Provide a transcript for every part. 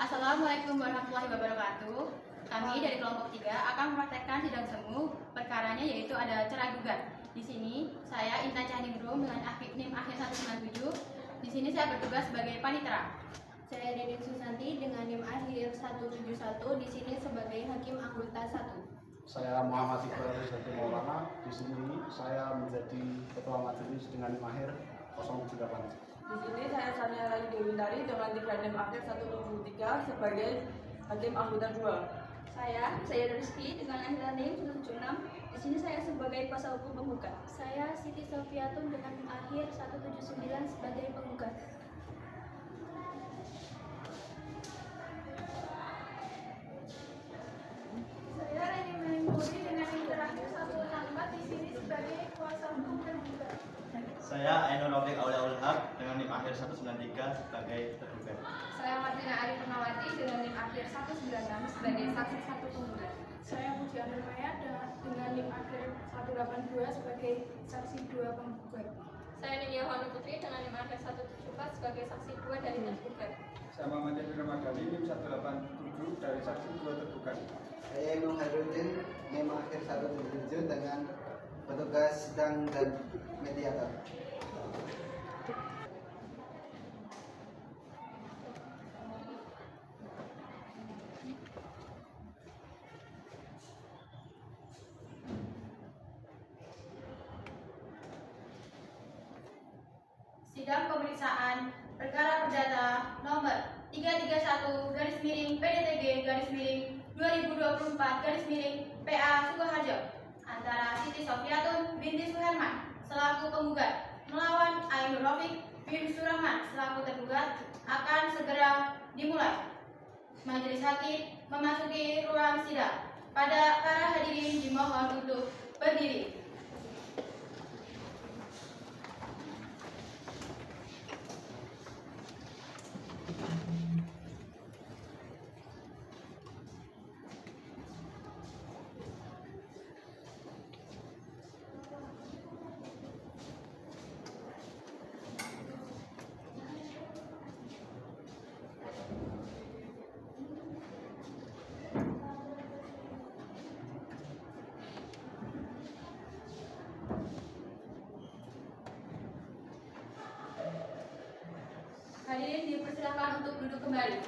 Assalamualaikum warahmatullahi wabarakatuh. Kami dari kelompok 3 akan mempraktekkan sidang semu. Perkaranya yaitu ada cerai gugat. Di sini saya Intan Cahningrum dengan NIM akhir 197. Di sini saya bertugas sebagai panitera. Saya Deden Susanti dengan NIM akhir 171. Di sini sebagai hakim anggota 1. Saya Muhammad Iqbal Rizky Maulana. Di sini saya menjadi ketua majelis dengan NIM akhir 078. Di sini saya Sania Rayu Dewintari dengan 3 NIM akhir 173 sebagai hakim anggota 2. Saya Rizky dengan akhir NIM 176. Di sini saya sebagai kuasa hukum penggugat. Saya Siti Sofiatun dengan NIM akhir 179 sebagai penggugat. Saya Reni Melingkuri dengan NIM terakhir 164 di sini sebagai kuasa hukum penggugat. Saya Ainul Rafiq Auliaul Haq dengan NIM akhir 193 sebagai tergugat. Saya Martina Ari Purnawati dengan NIM akhir 196 sebagai saksi 1 penggugat. Saya Pujian Maya dengan NIM akhir 182 sebagai saksi 2 penggugat. Saya Nidia Yohana Putri dengan NIM akhir 174 sebagai saksi 2 dari tergugat. Saya Muhammad Yamin Ramadhani NIM 187 dari saksi 2 tergugat. Saya Imam Hairudin NIM akhir 177 dengan petugas sidang dan mediator. Sidang pemeriksaan perkara perdata nomor 331-PDTG-2024-PA Sukoharjo antara Siti Sofiatun binti Suherman selaku penggugat melawan Ainur Rafiq bin Surahman selaku tergugat akan segera dimulai. Majelis hakim memasuki ruang sidang. Pada para hadirin dimohon untuk berdiri. Hadirin dipersilakan untuk duduk kembali.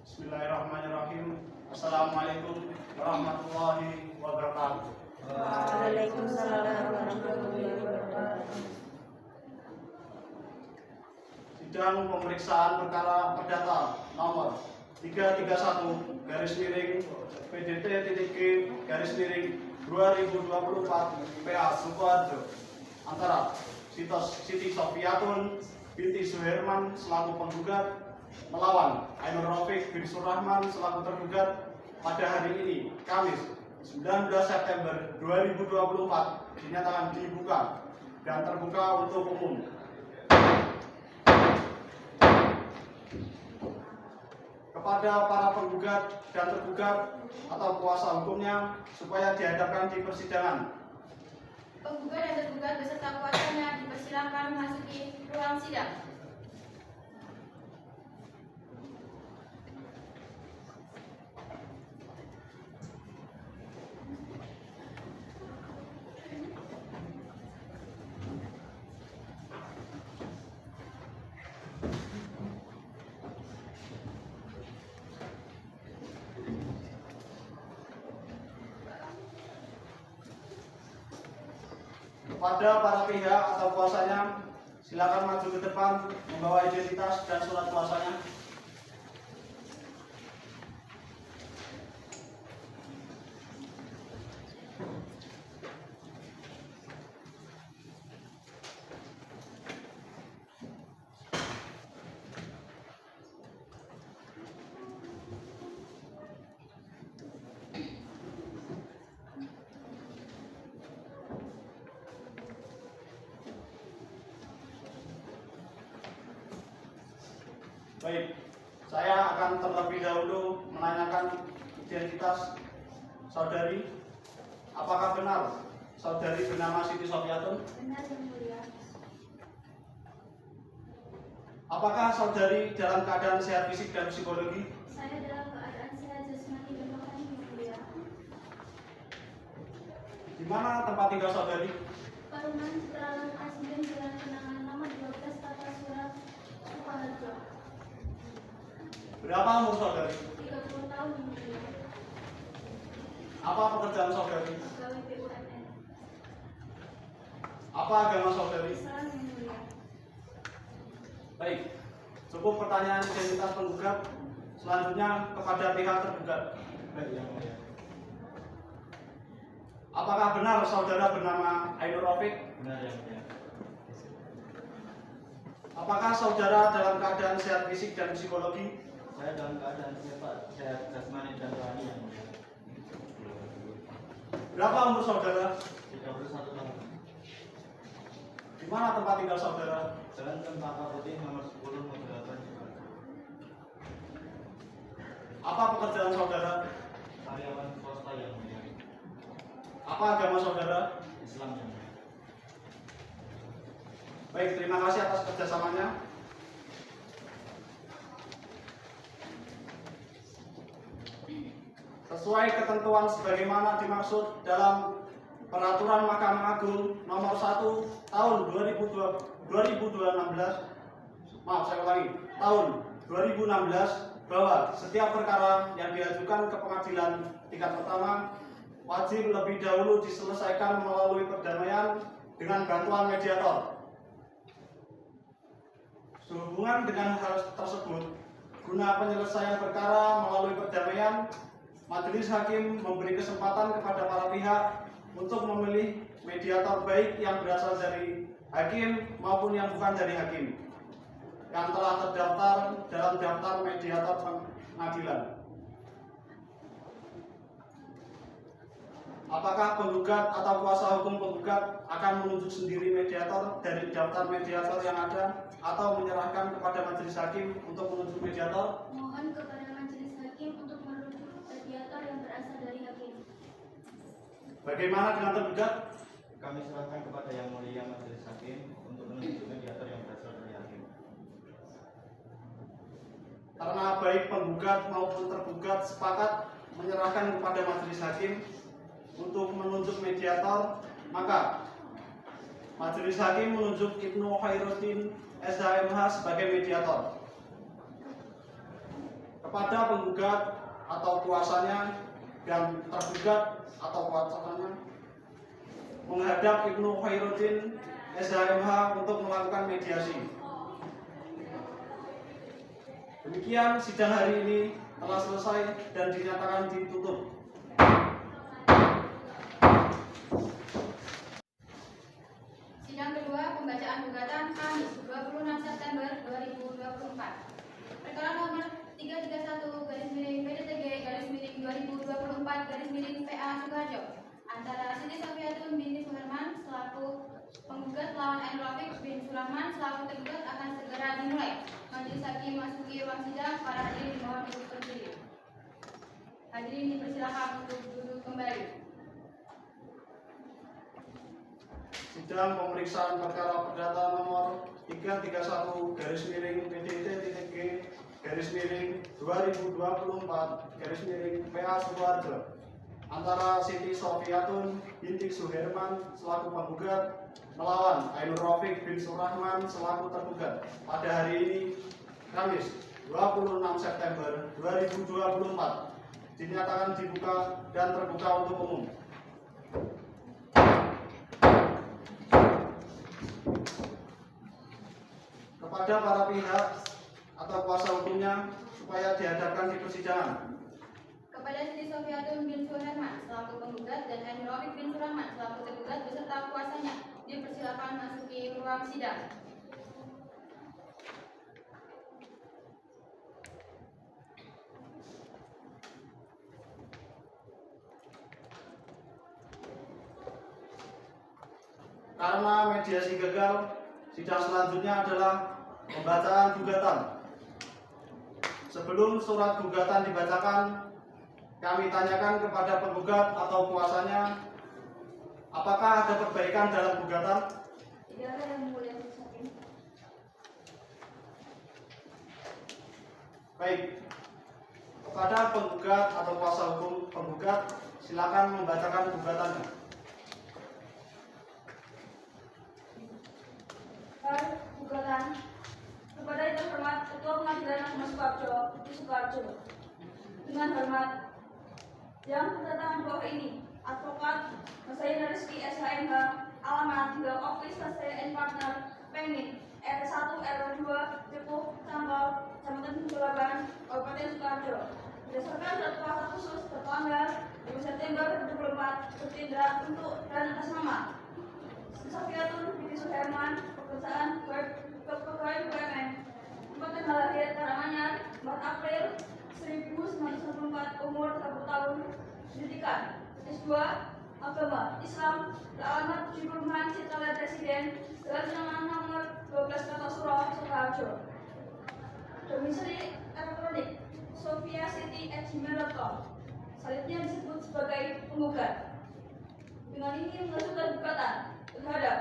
Bismillahirrahmanirrahim. Assalamualaikum warahmatullahi wabarakatuh. Waalaikumsalam warahmatullahi wabarakatuh. Sidang pemeriksaan perkara perdata nomor 331 PDT-G 2024 Sukoharjo antara Siti Sofiatun binti Suherman selaku penggugat melawan Ainur Rafiq bin Surahman selaku tergugat pada hari ini Kamis 19 September 2024 dinyatakan dibuka dan terbuka untuk umum. Kepada para penggugat dan tergugat atau kuasa hukumnya supaya dihadapkan di persidangan. Penggugat dan tergugat beserta kuasanya dipersilakan memasuki ruang sidang. Kepada para pihak atau kuasanya, silakan maju ke depan membawa identitas dan surat kuasanya. Baik, saya akan terlebih dahulu menanyakan identitas saudari. Apakah benar saudari bernama Siti Sofiatun? Benar yang mulia. Apakah saudari dalam keadaan sehat fisik dan psikologi? Saya dalam keadaan sehat jasmani dan rohani yang mulia. Di mana tempat tinggal saudari? Perumahan Citraland Asiden Jalan Kenangan nomor 12 Tata Surat Sukoharjo. Berapa umur saudari? 30 tahun yang mulia. Apa pekerjaan saudari? Pegawai BUMN. Apa agama saudari? Islam yang mulia. Baik, cukup pertanyaan identitas penggugat. Selanjutnya kepada pihak tergugat. Baik, yang mulia. Apakah benar saudara bernama Ainur Rafiq? Benar yang mulia. Apakah saudara dalam keadaan sehat fisik dan psikologi? Saya dalam keadaan sehat jasmani dan rohani yang mulia. Berapa umur saudara? 31 tahun. Di mana tempat tinggal saudara? Jalan Cempaka Putih nomor 10 Mojokerto. Apa pekerjaan saudara? Karyawan swasta yang mulia. Apa agama saudara? Islam yang mulia. Baik, terima kasih atas kerjasamanya. Sesuai ketentuan sebagaimana dimaksud dalam Peraturan Mahkamah Agung Nomor 1 Tahun 2016, tahun 2016, bahwa setiap perkara yang diajukan ke pengadilan tingkat pertama wajib lebih dahulu diselesaikan melalui perdamaian dengan bantuan mediator. Sehubungan dengan hal tersebut, guna penyelesaian perkara melalui perdamaian, majelis hakim memberi kesempatan kepada para pihak untuk memilih mediator baik yang berasal dari hakim maupun yang bukan dari hakim yang telah terdaftar dalam daftar mediator pengadilan. Apakah penggugat atau kuasa hukum penggugat akan menunjuk sendiri mediator dari daftar mediator yang ada atau menyerahkan kepada majelis hakim untuk menunjuk mediator? Mohon kepada majelis hakim untuk merujuk mediator yang berasal dari hakim. Bagaimana dengan tergugat? Kami serahkan kepada yang mulia majelis hakim untuk menunjuk mediator yang berasal dari hakim. Karena baik penggugat maupun tergugat sepakat menyerahkan kepada majelis hakim untuk menunjuk mediator, maka majelis hakim menunjuk Ibnu Khairuddin SHMH sebagai mediator. Kepada penggugat atau kuasanya dan tergugat atau kuasanya menghadap Ibnu Khairuddin SHMH untuk melakukan mediasi. Demikian sidang hari ini telah selesai dan dinyatakan ditutup. Sidang kedua pembacaan gugatan Kamis 26 September 2024. Perkara nomor 331/PDTG/2024/PA Sukoharjo antara Siti Sofiatun binti Suherman selaku penggugat lawan Ainur Rafiq bin Surahman selaku tergugat akan segera dimulai. Majelis hakim masuki ruang sidang. Para hadirin dimohon untuk berdiri. Hadirin dipersilakan untuk duduk kembali. Sidang pemeriksaan perkara perdata nomor 331/PDT-PA Sukoharjo antara Siti Sofiatun binti Suherman selaku penggugat melawan Ainur Rafiq bin Surahman selaku tergugat pada hari ini Kamis 26 September 2024 dinyatakan dibuka dan terbuka untuk umum. Kepada para pihak atau kuasa hukumnya supaya dihadapkan di persidangan. Kepada Siti Sofiatun bin Suherman selaku penggugat dan Ainur Rafiq bin Surahman selaku tergugat beserta kuasanya dipersilakan masuki ruang sidang. Karena mediasi gagal, sidang selanjutnya adalah pembacaan gugatan. Sebelum surat gugatan dibacakan, kami tanyakan kepada penggugat atau kuasanya, apakah ada perbaikan dalam gugatan? Tidak ada yang mulia majelis hakim. Baik, kepada penggugat atau kuasa hukum penggugat, silakan membacakan gugatannya. Gugatan kepada yang terhormat Ketua Pengadilan Agama Sukoharjo, Diki Sukoharjo. Dengan hormat, yang kedatangan bawah ini, Advokat Masayana Rizky SHMH, alamat Tinggal Office Masayana Partner, Pengin, RT1 RW2, Cepuh, Cangkol, Kecamatan Bulaban, Kabupaten Sukoharjo. Berdasarkan surat kuasa khusus tertanggal 5 September 2024 bertindak untuk dan atas nama Sofiatun binti Suherman, pekerjaan pegawai BUMN, tempat tanggal lahir Karanganyar 4 April 1994, umur 30 tahun, pendidikan S2, agama Islam, alamat 7 Perumahan Citra Presiden, Jalan Kenangan nomor 12 Kartosuro, Sukoharjo. Domisili elektronik sofiasiti@gmail.com. Selanjutnya disebut sebagai penggugat. Dengan ini mengajukan gugatan terhadap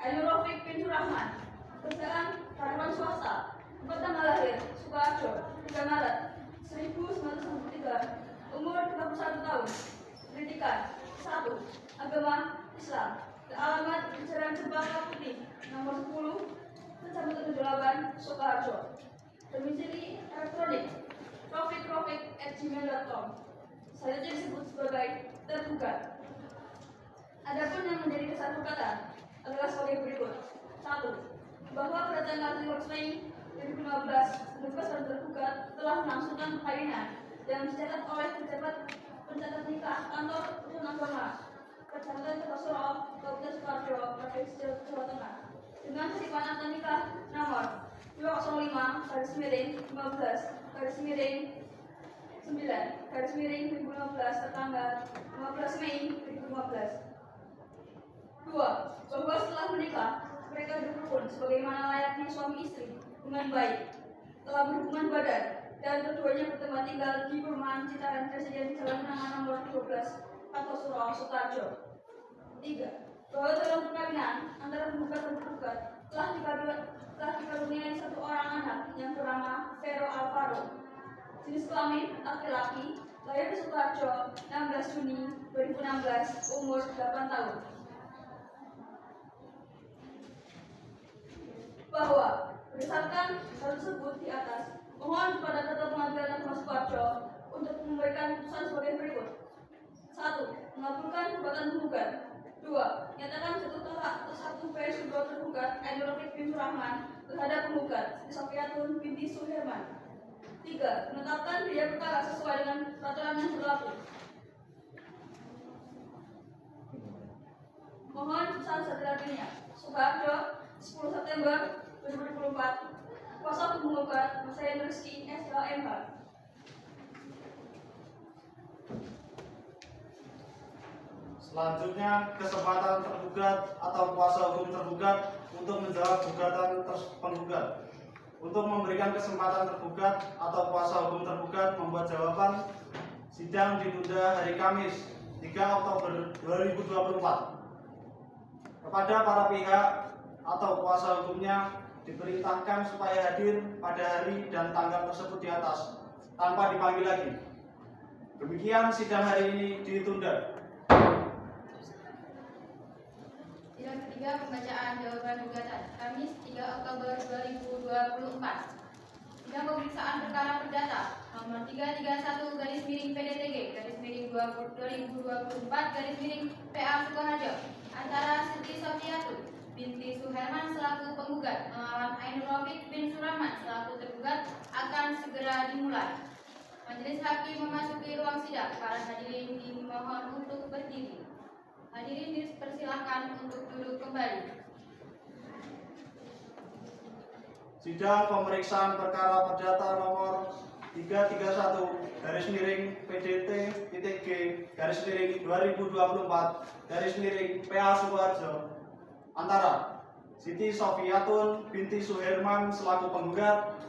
Ainur Rafiq bin Surahman, pekerjaan karyawan swasta, tempat tanggal lahir Sukoharjo 3 Maret 1993, umur 31 tahun, pendidikan 1, agama Islam, alamat Jalan Cempaka Putih nomor 10, Kecamatan Bulaban, Sukoharjo. Domisili elektronik rafiq@gmail.com. Selanjutnya disebut sebagai tergugat. Adapun yang menjadi dasar gugatan adalah sebagai berikut. 1. Bahwa pada tanggal 15 Mei 2015, petugas dan tergugat telah melangsungkan perkawinan dan dicatat oleh pejabat pencatat nikah kantor urusan agama Kecamatan Kartosuro, Kabupaten Sukoharjo, Provinsi Jawa Tengah, dengan titipan akta nikah nomor 205/15/9/2015 tertanggal 15 Mei 2015. 2. Bahwa setelah menikah, mereka hidup rukun sebagaimana layaknya suami istri dengan baik, telah berhubungan badan, dan keduanya bertempat tinggal di perumahan Citaran Presiden Jalan Kenangan nomor 12 Kartosuro, Sukoharjo. 3. Bahwa dalam perkawinan antara penggugat dan tergugat telah dikaruniai satu orang anak yang bernama Vero Alvaro, jenis kelamin laki-laki, lahir di Sukoharjo 16 Juni 2016, umur 8 tahun. Bahwa berdasarkan hal tersebut di atas, mohon kepada Ketua Pengadilan Agama Sukoharjo untuk memberikan putusan sebagai berikut. 1. Mengabulkan gugatan penggugat. 2. Nyatakan jatuh tolak atas 1 bayi kedua tergugat Ainur Rafiq bin Surahman terhadap penggugat Siti Sofiatun binti Suherman. 3. Menetapkan biaya perkara sesuai dengan peraturan yang berlaku. Mohon putusan selanjutnya. Sukoharjo, 10 September 2024. Kuasa penggugat Masayana Rizky SHMH. Selanjutnya, kesempatan tergugat atau kuasa hukum tergugat untuk menjawab gugatan penggugat. Untuk memberikan kesempatan tergugat atau kuasa hukum tergugat membuat jawaban, sidang ditunda hari Kamis 3 Oktober 2024. Kepada para pihak atau kuasa hukumnya diperintahkan supaya hadir pada hari dan tanggal tersebut di atas tanpa dipanggil lagi. Demikian sidang hari ini ditunda. Sidang ketiga pembacaan jawaban gugatan Kamis 3 Oktober 2024. Sidang pemeriksaan perkara perdata nomor 331/PDTG/2024/PA Sukoharjo antara Siti Sofiatun binti Suherman segera dimulai. Majelis hakim memasuki ruang sidang. Para hadirin dimohon untuk berdiri. Hadirin dipersilakan untuk duduk kembali. Sidang pemeriksaan perkara perdata nomor 331-G-2024-PA Sukoharjo antara Siti Sofiatun binti Suherman selaku penggugat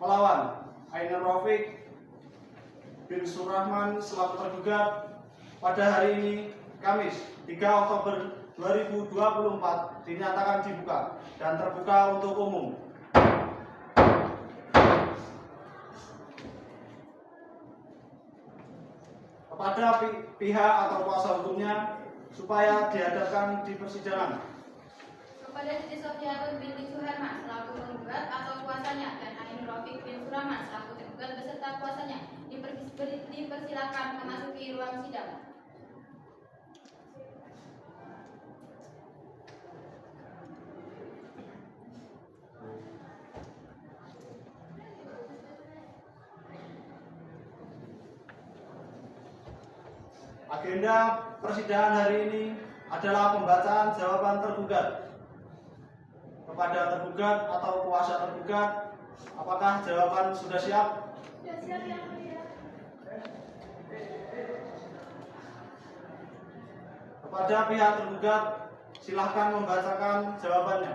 melawan Ainur Rafiq bin Surahman selaku tergugat pada hari ini Kamis 3 Oktober 2024 dinyatakan dibuka dan terbuka untuk umum. Kepada pihak atau kuasa hukumnya supaya dihadapkan di persidangan. Kepada Siti Sofiatun binti Suherman selaku penggugat atau kuasanya dan Ainur Rafiq bin Surahman selaku tergugat beserta kuasanya dipersilakan memasuki ruang sidang. Agenda persidangan hari ini adalah pembacaan jawaban tergugat. Kepada tergugat atau kuasa tergugat, apakah jawaban sudah siap? Sudah siap yang mulia. Kepada pihak tergugat, silahkan membacakan jawabannya.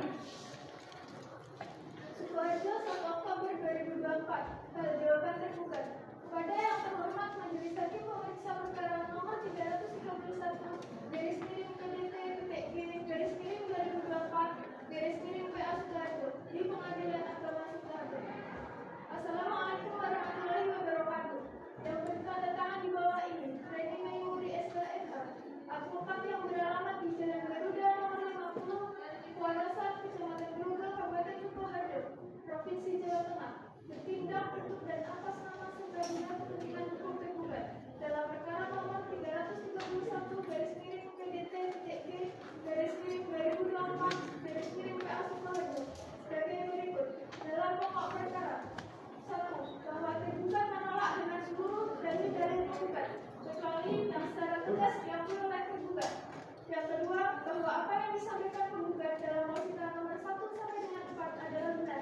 Sukoharjo 1 Oktober 2024. Jawaban tergugat. Kepada yang terhormat Majelis Hakim Pemeriksa Perkara nomor 331-PDT-G-2024-PA Sukoharjo di Pengadilan Agama Sukoharjo. Assalamualaikum warahmatullahi wabarakatuh. Yang bertanda tangan di bawah ini, Reni Mayuri SKMH, advokat yang beralamat di Jalan Garuda nomor 50, Kuarasa, Kecamatan Grogol, Kabupaten Sukoharjo, Provinsi Jawa Tengah, bertindak untuk dan atas nama guna kepentingan hukum tergugat dalam perkara nomor 331-PDT-G-2024-PA Sukoharjo sebagai berikut. Dalam pokok perkara 1. Bahwa tergugat menolak dengan seluruh dalil dari tergugat kecuali yang secara tegas diakui oleh tergugat. Yang kedua, bahwa apa yang disampaikan penggugat dalam posita nomor 1 sampai dengan 4 adalah benar.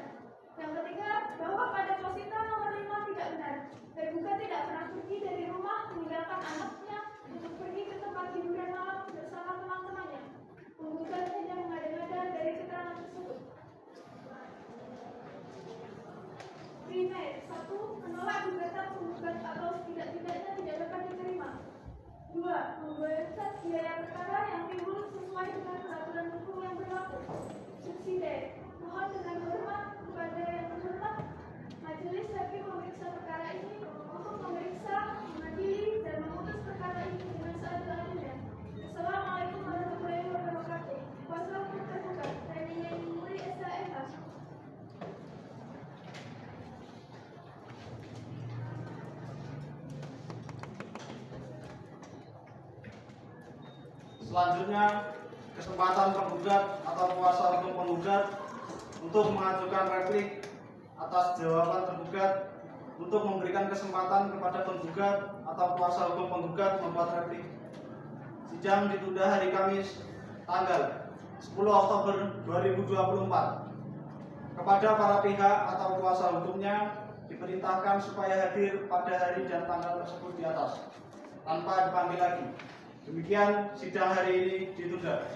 Yang ketiga, bahwa pada posita nomor 5 tidak benar. Tergugat tidak pernah pergi dari rumah meninggalkan anaknya untuk pergi ke tempat hiburan malam bersama teman-temannya. Penggugat hanya mengada-ngada dari keterangan tersebut. Primer, 1. Menolak gugatan penggugat atau setidak-tidaknya tidak dapat diterima. 2. Membayarkan biaya perkara yang timbul sesuai dengan peraturan hukum yang berlaku. Subsidi. Mohon dengan hormat kepada yang terhormat Majelis Hakim memeriksa perkara ini untuk memeriksa, mengadili, dan memutus perkara ini dengan seadil-adilnya. Assalamualaikum warahmatullahi wabarakatuh. Kuasa hukum tergugat, Reni Mayuri SKMH. Selanjutnya, kesempatan penggugat atau kuasa hukum penggugat untuk mengajukan replik atas jawaban tergugat. Untuk memberikan kesempatan kepada penggugat atau kuasa hukum penggugat membuat replik. Sidang ditunda hari Kamis tanggal 10 Oktober 2024. Kepada para pihak atau kuasa hukumnya diperintahkan supaya hadir pada hari dan tanggal tersebut di atas tanpa dipanggil lagi. Demikian sidang hari ini ditunda.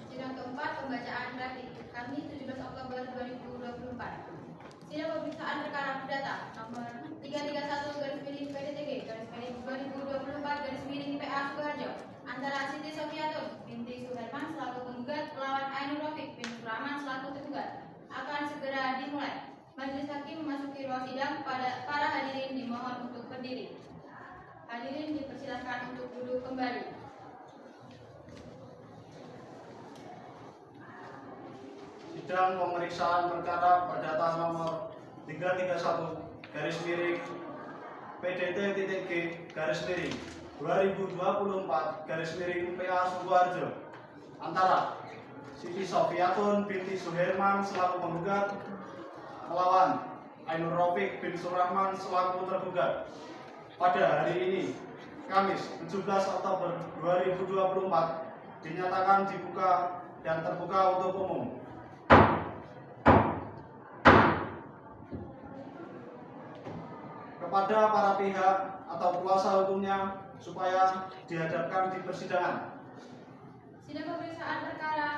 Sidang keempat, pembacaan replik. Kamis 17 Oktober 2024. Sidang pemeriksaan perkara perdata nomor 331-PDTG-2024-PA Sukoharjo antara Siti Sofiatun binti Suherman selaku penggugat melawan Ainur Rafiq bin Surahman selaku tergugat akan segera dimulai. Majelis Hakim memasuki ruang sidang. Para hadirin dimohon untuk berdiri. Hadirin dipersilakan untuk duduk kembali. Sidang pemeriksaan perkara perdata nomor 331-PDT-G-2024-PA Sukoharjo antara Siti Sofiatun binti Suherman selaku penggugat melawan Ainur Rafiq bin Surahman selaku tergugat. Pada hari ini, Kamis 17 Oktober 2024, dinyatakan dibuka dan terbuka untuk umum. Kepada para pihak atau kuasa hukumnya supaya dihadapkan di persidangan. Sidang pemeriksaan perkara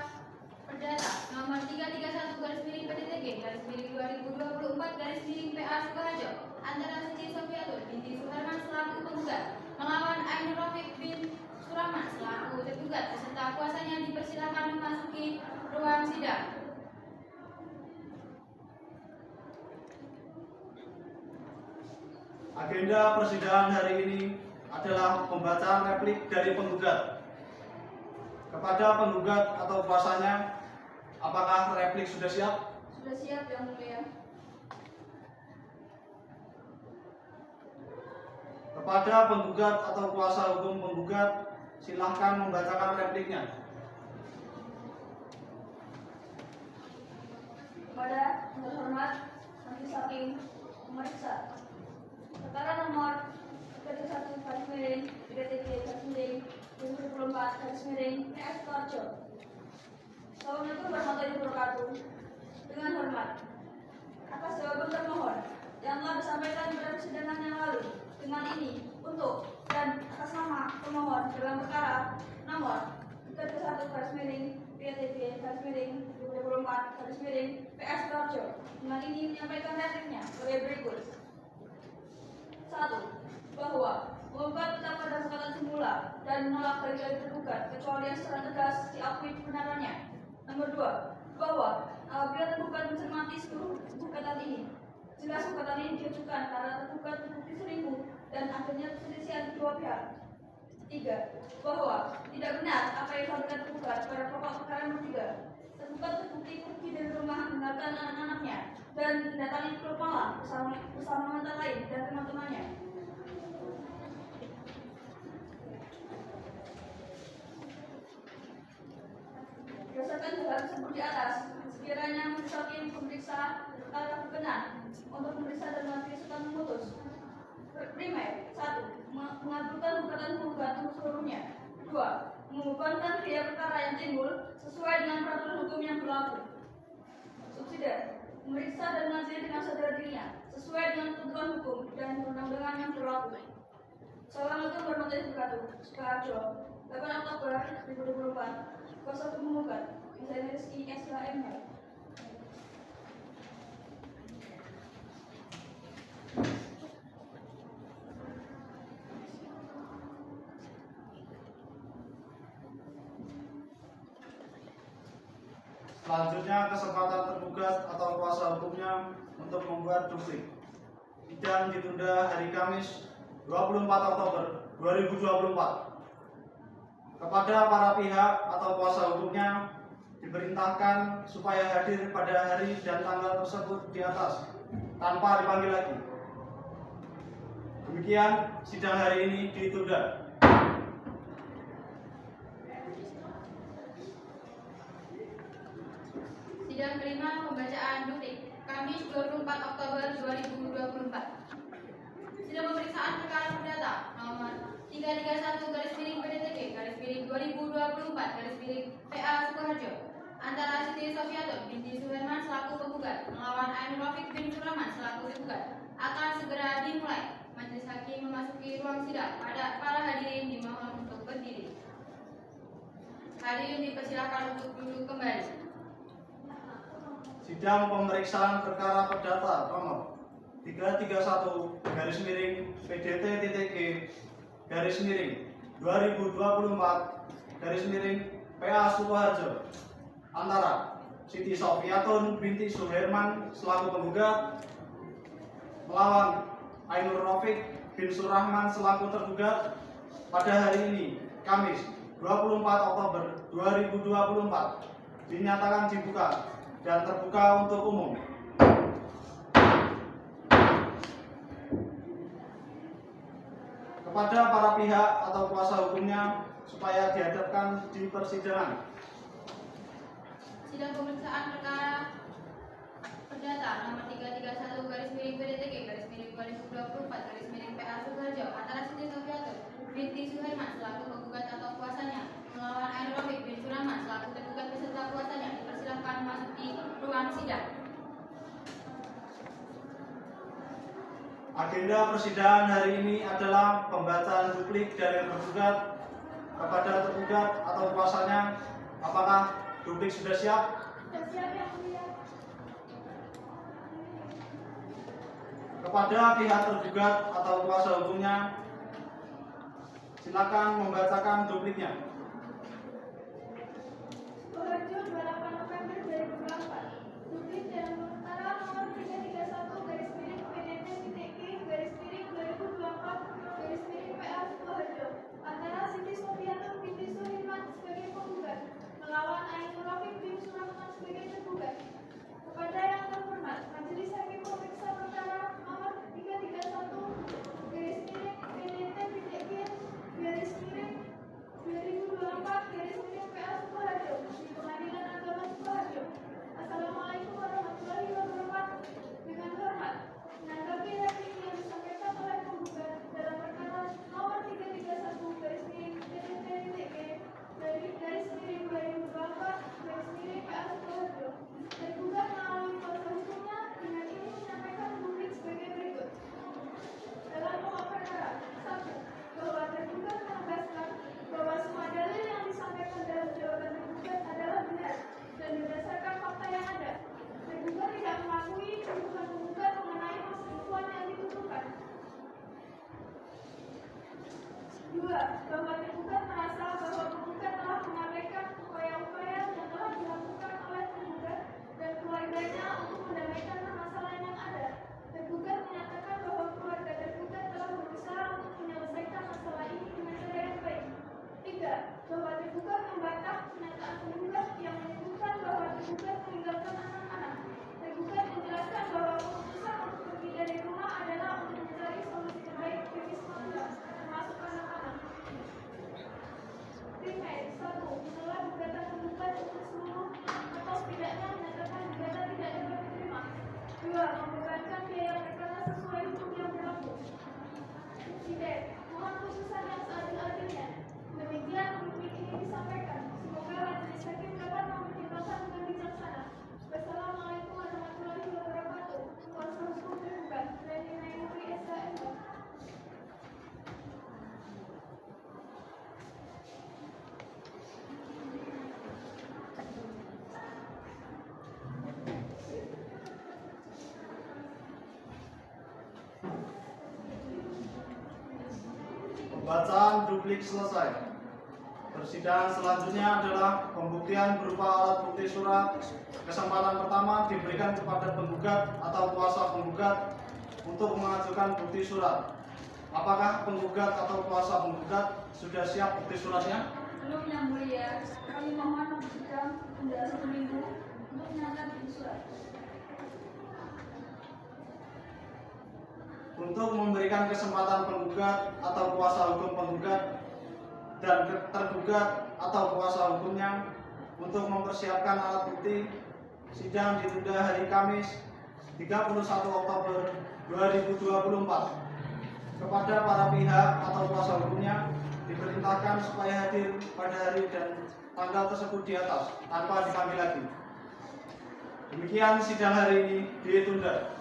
perdata nomor 331/PDTG/2024/PA Sukoharjo antara Siti Sofiatun binti Suherman selaku penggugat melawan Ainur Rafiq bin Surahman selaku tergugat beserta kuasanya dipersilakan memasuki ruang sidang. Agenda persidangan hari ini adalah pembacaan replik dari penggugat. Kepada penggugat atau kuasanya, apakah replik sudah siap? Sudah siap, Yang Mulia. Kepada penggugat atau kuasa hukum penggugat, silahkan membacakan repliknya. Kepada yang terhormat Majelis Hakim memeriksa perkara nomor 31/PDTG/2024/PA Sukoharjo. Assalamualaikum warahmatullahi wabarakatuh. Dengan hormat, atas jawaban termohon yang telah disampaikan pada persidangan yang lalu, dengan ini untuk dan atas nama pemohon dalam perkara nomor 31/PDTG/2024/PA Sukoharjo, dengan ini menyampaikan repliknya sebagai berikut. 1. Bahwa mengungkap tetap pada perkataan semula dan menolak dalil tergugat kecuali yang secara tegas diakui kebenarannya. Nomor 2. Bahwa apabila tergugat mencermati seluruh gugatan ini, jelas gugatan ini diajukan karena tergugat terbukti selingkuh dan adanya perselisihan kedua pihak. 3. Bahwa tidak benar apa yang disampaikan tergugat pada pokok perkara nomor 3. Tergugat terbukti pergi dari rumah meninggalkan anak-anaknya dan mendatangi klub malam bersama mantan lain dan teman-temannya. Berdasarkan hal tersebut di atas, sekiranya majelis hakim memeriksa perkara berkenan untuk memeriksa dan mengambil serta memutus. Primer, 1. Mengabulkan gugatan penggugat untuk seluruhnya. 2. Membebankan biaya perkara yang timbul sesuai dengan peraturan hukum yang berlaku. Subsidiar, memeriksa dan mengadili dengan sadar dirinya sesuai dengan ketentuan hukum dan undang-undang yang berlaku. Assalamualaikum warahmatullahi wabarakatuh. Sukoharjo, 8 Oktober 2024. Kuasa hukum penggugat, Insinyur Rizky SHM. Selanjutnya kesempatan tergugat atau kuasa hukumnya untuk membuat duplik. Sidang ditunda hari Kamis 24 Oktober 2024. Kepada para pihak atau kuasa hukumnya diperintahkan supaya hadir pada hari dan tanggal tersebut di atas tanpa dipanggil lagi. Demikian sidang hari ini ditunda. Sidang kelima pembacaan duplik Kamis 24 Oktober 2024. Sidang pemeriksaan perkara perdata nomor 331/PDTG/2024/PA Sukoharjo antara Siti Sofiatun binti Suherman selaku penggugat melawan Ainur Rafiq bin Surahman selaku tergugat akan segera dimulai. Majelis hakim memasuki ruang sidang. Para hadirin dimohon untuk berdiri. Hadirin dipersilakan untuk duduk kembali. Sidang pemeriksaan perkara perdata nomor 331/PDTG/2024/PA Sukoharjo antara Siti Sofiatun binti Suherman selaku penggugat melawan Ainur Rafiq bin Surahman selaku tergugat pada hari ini Kamis 24 Oktober 2024 dinyatakan dibuka dan terbuka untuk umum. Kepada para pihak atau kuasa hukumnya supaya dihadapkan di persidangan. Sidang pemeriksaan perkara perdata nomor 331 garis miring PDTG garis miring 2024 garis miring PA Suharjo antara Siti Sofiatun binti Suherman selaku penggugat atau kuasanya melawan Ainur Rafiq bin Surahman selaku tergugat beserta kuasanya dipersilahkan memasuki ruang sidang. Agenda persidangan hari ini adalah pembacaan duplik dari tergugat kepada tergugat atau kuasanya. Apakah duplik sudah siap? Siap yang mulia. Kepada pihak tergugat atau kuasa hukumnya, silakan membacakan dupliknya. Suharjo 28 November 2024. Duplik dalam perkara nomor 331 garis miring PDT-G garis miring 2024 garis miring PA Suharjo antara Siti Sofiatun binti Suherman sebagai penggugat melawan Ainur Rafiq bin Surahman sebagai tergugat. Kepada yang terhormat, Majelis Hakim Pemeriksa Perkara nomor 331 garis miring PDT-G garis miring 2024 garis miring PA Sukoharjo di Pengadilan Agama Sukoharjo. Assalamualaikum warahmatullahi wabarakatuh. Dengan hormat, menanggapi replika yang disampaikan oleh penggugat dalam perkara nomor 331 garis miring PDT-G garis miring 2024 garis miring PA Sukoharjo. Tergugat melalui kuasa hukumnya dengan ini menyampaikan duplik sebagai berikut. Dalam pokok perkara, 1. Bahwa tergugat menegaskan bahwa semua dalil yang disampaikan dalam jawaban tergugat adalah benar dan berdasarkan fakta yang ada. Tergugat tidak mengakui tuduhan penggugat mengenai perselingkuhan yang dituduhkan. 2. Bahwa tergugat merasa bahwa penggugat telah mengabaikan upaya-upaya yang telah dilakukan oleh tergugat dan keluarganya untuk mendamaikan permasalahan yang ada. Tergugat menyatakan bahwa keluarga tergugat telah berusaha untuk menyelesaikan masalah ini dengan cara yang baik. 3. Bahwa tergugat membantah pernyataan penggugat yang menyebutkan bahwa tergugat meninggalkan anak-anak. Tergugat menjelaskan bahwa keputusan untuk pergi dari rumah adalah untuk mencari solusi terbaik bagi keluarga, termasuk anak-anak. Primer, 1. Menolak gugatan penggugat untuk seluruh atau setidaknya menyatakan gugatan tidak dapat diterima. 2. Membebankan biaya perkara sesuai hukum yang berlaku. Tidak, mohon putusan yang seadil-adilnya. Demikian duplik ini disampaikan. Semoga majelis hakim dapat mempertimbangkan dengan bijaksana. Wassalamualaikum warahmatullahi wabarakatuh. Kuasa hukum tergugat, Reni Nainuri SHM. Pembacaan duplik selesai. Persidangan selanjutnya adalah pembuktian berupa alat bukti surat. Kesempatan pertama diberikan kepada penggugat atau kuasa penggugat untuk mengajukan bukti surat. Apakah penggugat atau kuasa penggugat sudah siap bukti suratnya? Belum yang mulia, kami mohon sidang tunda 1 minggu untuk menyatakan bukti surat. Untuk memberikan kesempatan penggugat atau kuasa hukum penggugat dan tergugat atau kuasa hukumnya untuk mempersiapkan alat bukti, sidang ditunda hari Kamis 31 Oktober 2024. Kepada para pihak atau kuasa hukumnya diperintahkan supaya hadir pada hari dan tanggal tersebut di atas tanpa diambil lagi. Demikian sidang hari ini ditunda.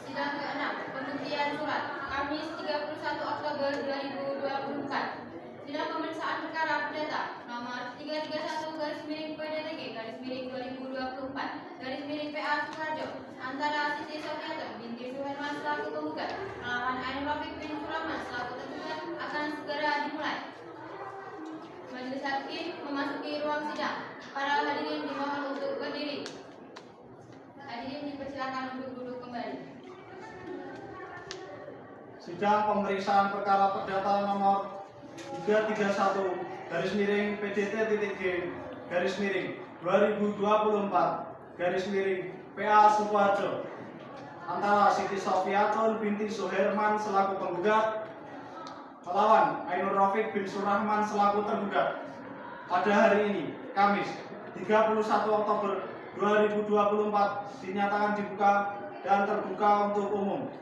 Sidang ke-6, pembuktian surat, Kamis 31 Oktober 2024. Sidang pemeriksaan perkara perdata nomor 331 garis miring PDTG garis miring 2024 garis miring PA Sukoharjo antara Siti Sofiatun binti Suherman selaku penggugat melawan Ainur Rafiq bin Surahman selaku tergugat akan segera dimulai. Majelis hakim memasuki ruang sidang. Para hadirin dimohon untuk berdiri. Hadirin dipersilakan untuk duduk kembali. Sidang pemeriksaan perkara perdata nomor 331 garis miring PDT-G garis miring 2024 garis miring PA Sukoharjo antara Siti Sofiatun binti Suherman selaku penggugat melawan Ainur Rafiq bin Surahman selaku tergugat. Pada hari ini, Kamis, 31 Oktober 2024 dinyatakan dibuka dan terbuka untuk umum.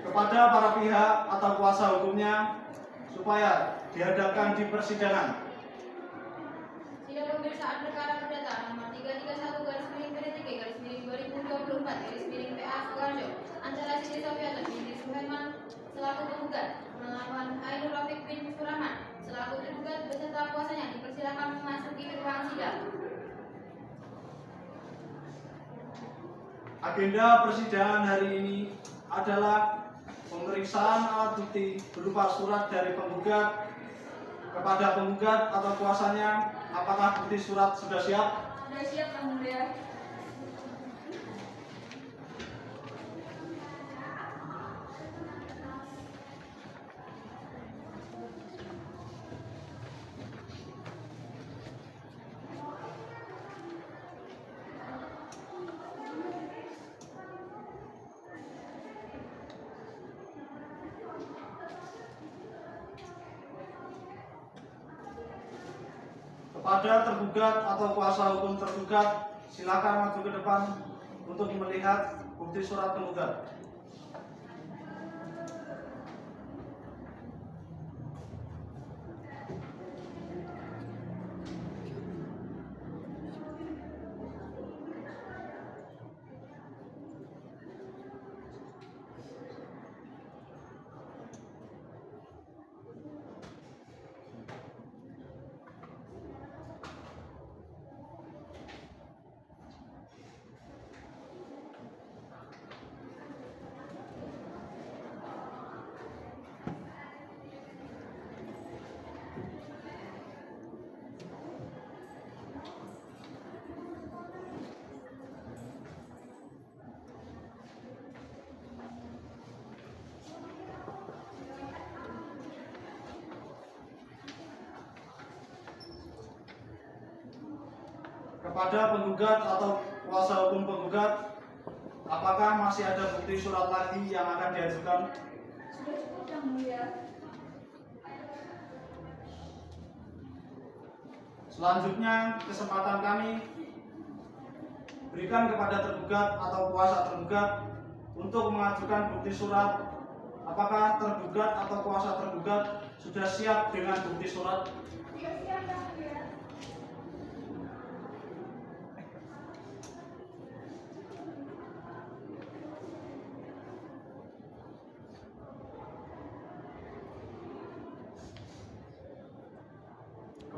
Kepada para pihak atau kuasa hukumnya supaya dihadapkan di persidangan. Sidang pemeriksaan perkara perdata nomor 331/2023/2024 PA antara Siti Sofiatun binti Suherman selaku penggugat melawan Ainur Rafiq bin Surahman selaku tergugat beserta kuasanya dipersilakan memasuki ruang sidang. Agenda persidangan hari ini adalah pemeriksaan alat bukti berupa surat dari penggugat kepada penggugat atau kuasanya. Apakah bukti surat sudah siap? Sudah siap, Yang Mulia. Kepada tergugat atau kuasa hukum tergugat, silakan maju ke depan untuk melihat bukti surat penggugat. Kepada penggugat atau kuasa hukum penggugat, apakah masih ada bukti surat lagi yang akan diajukan? Sudah cukup, Yang Mulia. Selanjutnya, kesempatan kami berikan kepada tergugat atau kuasa tergugat untuk mengajukan bukti surat. Apakah tergugat atau kuasa tergugat sudah siap dengan bukti surat? Sudah siap, Yang Mulia.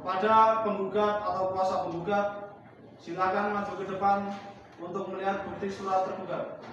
Kepada penggugat atau kuasa penggugat, silakan maju ke depan untuk melihat bukti surat tergugat.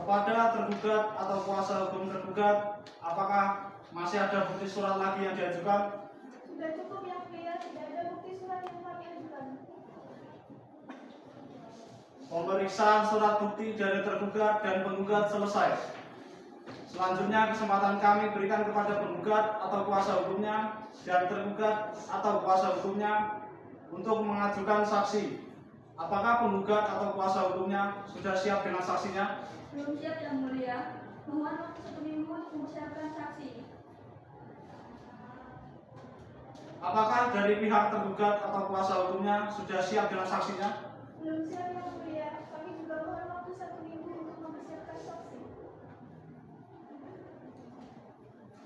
Kepada tergugat atau kuasa hukum tergugat, apakah masih ada bukti surat lagi yang diajukan? Sudah cukup, Yang Mulia. Tidak ada bukti surat yang kami ajukan. Pemeriksaan surat bukti dari tergugat dan penggugat selesai. Selanjutnya kesempatan kami berikan kepada penggugat atau kuasa hukumnya dan tergugat atau kuasa hukumnya untuk mengajukan saksi. Apakah penggugat atau kuasa hukumnya sudah siap dengan saksinya? Belum siap, Yang Mulia. Mohon waktu 1 minggu untuk mempersiapkan saksi. Apakah dari pihak tergugat atau kuasa hukumnya sudah siap dengan saksinya? Belum siap, Yang Mulia. Kami juga mohon waktu 1 minggu untuk mempersiapkan saksi.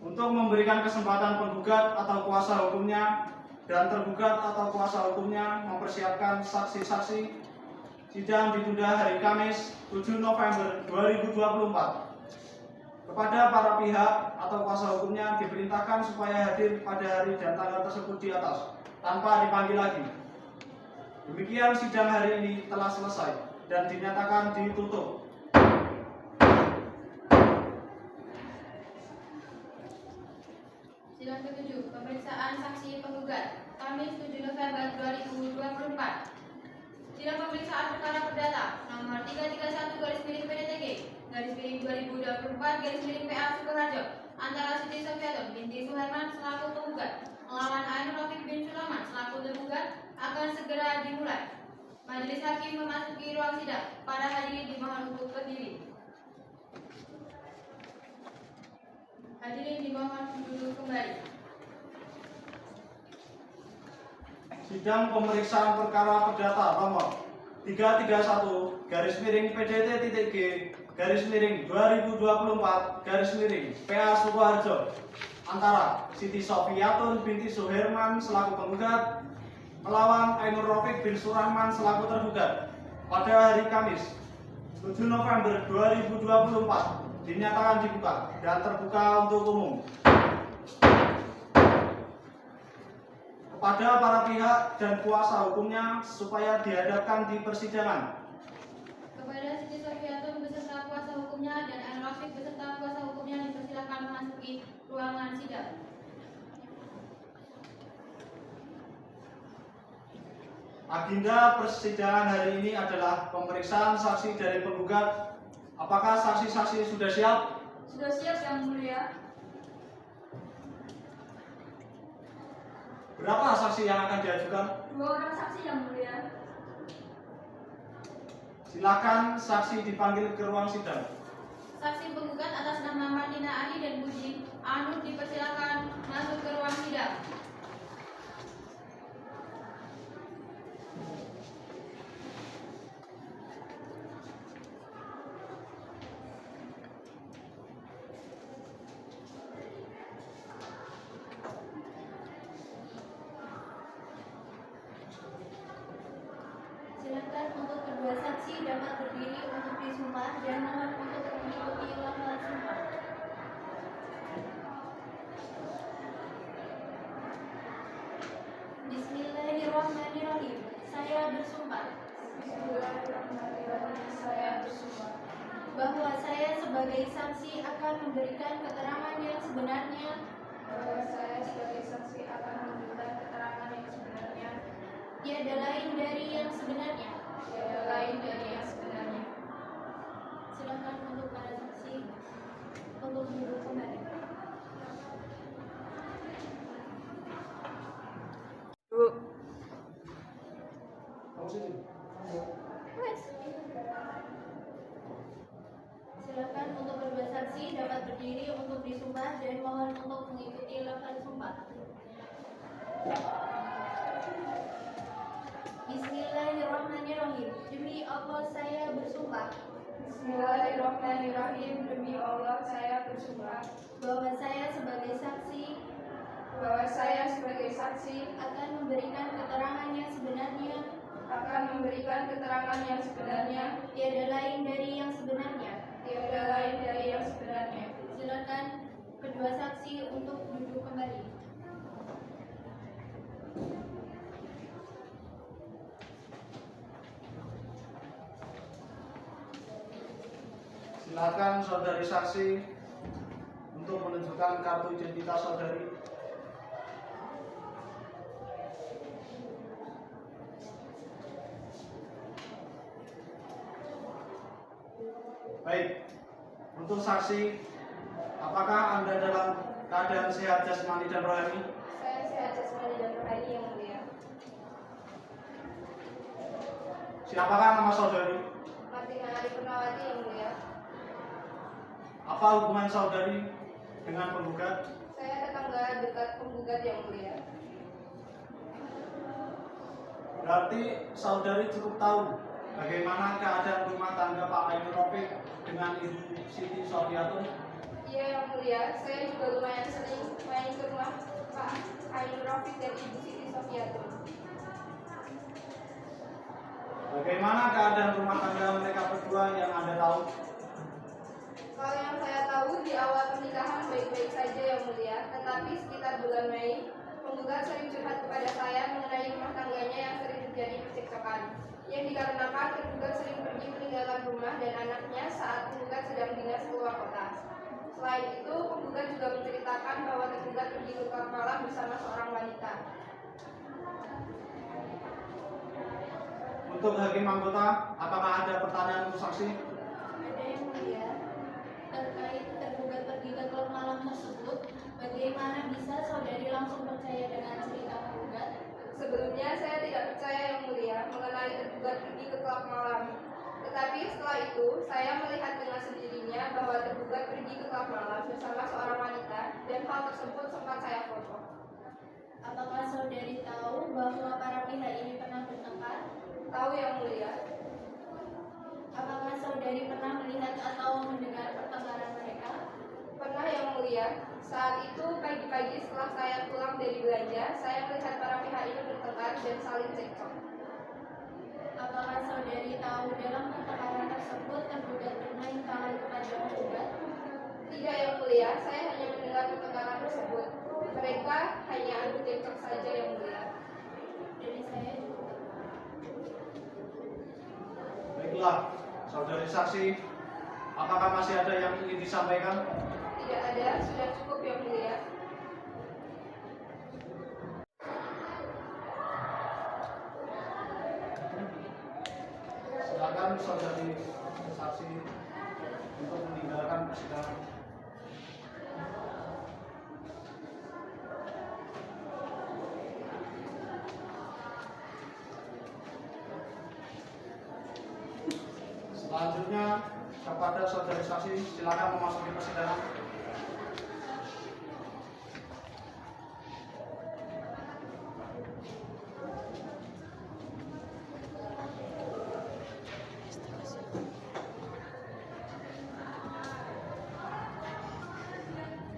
Untuk memberikan kesempatan penggugat atau kuasa hukumnya dan tergugat atau kuasa hukumnya mempersiapkan saksi-saksi, sidang ditunda hari Kamis 7 November 2024. Kepada para pihak atau kuasa hukumnya diperintahkan supaya hadir pada hari dan tanggal tersebut di atas tanpa dipanggil lagi. Demikian sidang hari ini telah selesai dan dinyatakan ditutup. Sidang ke-7, pemeriksaan saksi penggugat, Kamis 7 November 2024. Sidang pemeriksaan perkara perdata nomor 331/PDTG/2024/PA Sukoharjo antara Siti Sofiatun binti Suherman selaku penggugat melawan Ainur Rafiq bin Sulaiman selaku tergugat akan segera dimulai. Majelis hakim memasuki ruang sidang. Para hadirin dimohon untuk berdiri. Hadirin dimohon duduk kembali. Sidang pemeriksaan perkara perdata nomor 331/G/2024/PA Sukoharjo antara Siti Sofiatun binti Suherman selaku penggugat melawan Ainur Rafiq bin Surahman selaku tergugat pada hari Kamis 7 November 2024 dinyatakan dibuka dan terbuka untuk umum. Kepada para pihak dan kuasa hukumnya supaya dihadapkan di persidangan. Kepada Siti Sofiatun beserta kuasa hukumnya dan Ainur Rafiq beserta kuasa hukumnya dipersilakan memasuki ruangan sidang. Agenda persidangan hari ini adalah pemeriksaan saksi dari penggugat. Apakah saksi-saksi sudah siap? Sudah siap Yang Mulia. Berapa saksi yang akan diajukan? 2 orang saksi Yang Mulia. Silakan saksi dipanggil ke ruang sidang. Saksi penggugat atas nama Martina Ali dan Budi Anu dipersilakan masuk ke ruang sidang. Silakan untuk kedua saksi dapat berdiri untuk disumpah dan mohon untuk mengikuti lafaz sumpah. Bismillahirrahmanirrahim. Saya bersumpah. Bismillahirrahmanirrahim. Saya bersumpah Bahwa saya sebagai saksi akan memberikan keterangan yang sebenarnya. bahwa saya sebagai saksi akan memberikan keterangan yang sebenarnya, Tiada lain dari yang sebenarnya. tiada lain dari yang sebenarnya. Silakan untuk para saksi untuk duduk kembali. Bu, Silakan untuk kedua saksi dapat berdiri untuk disumpah dan mohon untuk mengikuti lafaz sumpah. Bismillahirrahmanirrahim. Demi Allah saya bersumpah Bismillahirrahmanirrahim. Demi Allah saya bersumpah bahwa saya sebagai saksi bahwa saya sebagai saksi akan memberikan keterangan yang sebenarnya, akan memberikan keterangan yang sebenarnya, tiada lain dari yang sebenarnya. tiada lain dari yang sebenarnya. Silakan kedua saksi untuk duduk kembali. Silakan saudari saksi untuk menunjukkan kartu identitas saudari. Baik, untuk saksi, apakah Anda dalam keadaan sehat jasmani dan rohani? Saya sehat jasmani dan rohani Yang Mulia. Siapakah nama saudari? Martina Ali Purnawati Yang Mulia. Apa hubungan saudari dengan penggugat? Saya tetangga dekat penggugat Yang Mulia. Berarti saudari cukup tahu bagaimana keadaan rumah tangga Pak Ainur Rafiq dengan Ibu Siti Sofiatun? Iya Yang Mulia, saya juga lumayan sering main ke rumah Pak Ainur Rafiq dan Ibu Siti Sofiatun. Bagaimana keadaan rumah tangga mereka berdua yang Anda tahu? Kalau yang saya tahu di awal pernikahan baik-baik saja Yang Mulia, tetapi sekitar bulan Mei, penggugat sering curhat kepada saya mengenai rumah tangganya yang sering terjadi percekcokan, yang dikarenakan tergugat sering pergi meninggalkan rumah dan anaknya saat penggugat sedang dinas keluar kota. Selain itu, penggugat juga menceritakan bahwa tergugat tergugat pergi ke klub malam bersama seorang wanita. Untuk hakim anggota, apakah ada pertanyaan untuk saksi? Ada yang mulia, terkait tergugat pergi ke klub malam tersebut, bagaimana bisa saudari langsung percaya dengan cerita tergugat? Sebelumnya saya tidak percaya yang mulia mengenai tergugat pergi ke klub malam. Tetapi setelah itu, saya melihat dengan sendirinya bahwa tergugat pergi ke klub malam bersama seorang wanita dan hal tersebut sempat saya foto. Apakah saudari tahu bahwa para pihak ini pernah bertengkar? Tahu yang mulia? Apakah saudari pernah melihat atau mendengar pertengkaran mereka? Pernah yang mulia. Saat itu pagi-pagi setelah saya pulang dari belanja, saya melihat para pihak ini bertengkar dan saling cekcok. Apakah saudari tahu dalam pertengkaran tersebut tergugat bermain tangan kepada tergugat? Tidak yang mulia, saya hanya mendengar pertengkaran tersebut. Mereka hanya adu cekcok saja yang mulia. Dari saya cukup. Baiklah, saudari saksi, apakah masih ada yang ingin disampaikan? Tidak ada, sudah cukup yang mulia. Silakan saudari saksi untuk meninggalkan persidangan. Selanjutnya kepada saudari saksi, silakan memasuki persidangan.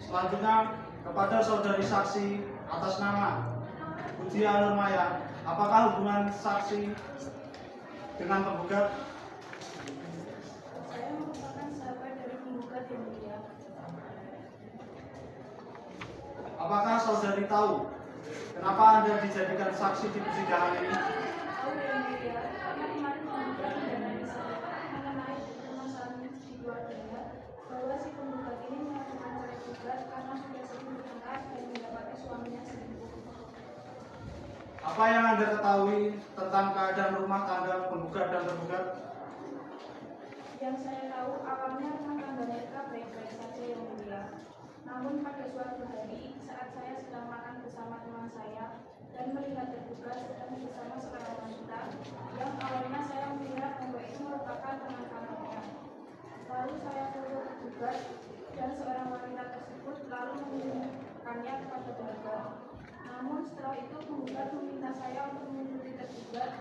Selanjutnya kepada saudari saksi atas nama Pujiya Nurmaya, apakah hubungan saksi dengan penggugat? Saya merupakan sahabat dari penggugat yang mulia. Apakah saudari tahu kenapa Anda dijadikan saksi di persidangan ini? Tahu yang mulia, karena kemarin penggugat mendanai saya mengenai permasalahan di keluarganya bahwa si penggugat ini melakukan cerai gugat karena sudah sering bertengkar dan mendapati suaminya selingkuh. Apa yang Anda ketahui tentang keadaan rumah tangga penggugat dan tergugat? Yang saya tahu awalnya rumah tangga mereka baik-baik saja yang mulia. Namun pada suatu hari saat saya sedang makan bersama teman saya dan melihat tergugat sedang bersama seorang wanita yang awalnya saya melihat bahwa itu merupakan teman kamarnya. Lalu saya foto tergugat dan seorang wanita tersebut lalu mengirimkannya kepada tergugat. Namun setelah itu penggugat meminta saya untuk mengikuti tergugat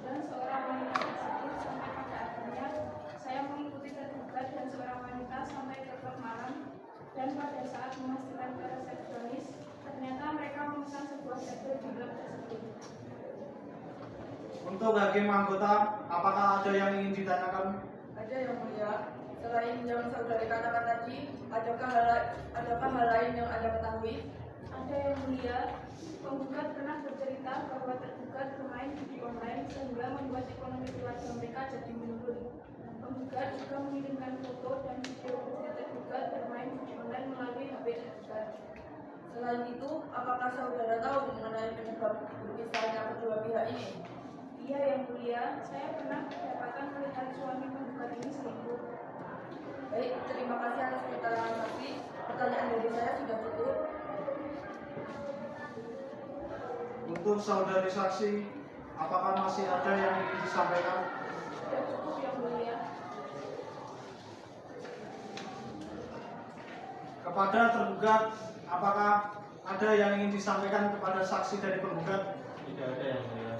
dan seorang wanita tersebut sampai pada akhirnya saya mengikuti tergugat dan seorang wanita sampai ke klub malam dan pada saat memastikan ke resepsionis ternyata mereka memesan sebuah segel di klub tersebut. Untuk hakim anggota, apakah ada yang ingin ditanyakan? Ada yang mulia. Selain yang saudari katakan tadi, adakah hal lain yang Anda ketahui? Ada yang mulia, penggugat pernah bercerita bahwa tergugat bermain judi online sehingga membuat ekonomi keluarga mereka jadi menurun. Penggugat juga mengirimkan foto dan video tergugat bermain judi online melalui HP tergugat. Selain itu, apakah saudara tahu mengenai penyebab berpisahnya kedua pihak ini? Iya yang mulia, saya pernah kedapatan melihat suami penggugat ini selingkuh. Baik, terima kasih atas keterangan saksi. Pertanyaan dari saya sudah cukup. Untuk saudari saksi, apakah masih ada yang ingin disampaikan? Sudah cukup yang mulia. Kepada tergugat, apakah ada yang ingin disampaikan kepada saksi dari penggugat? Tidak ada yang mulia.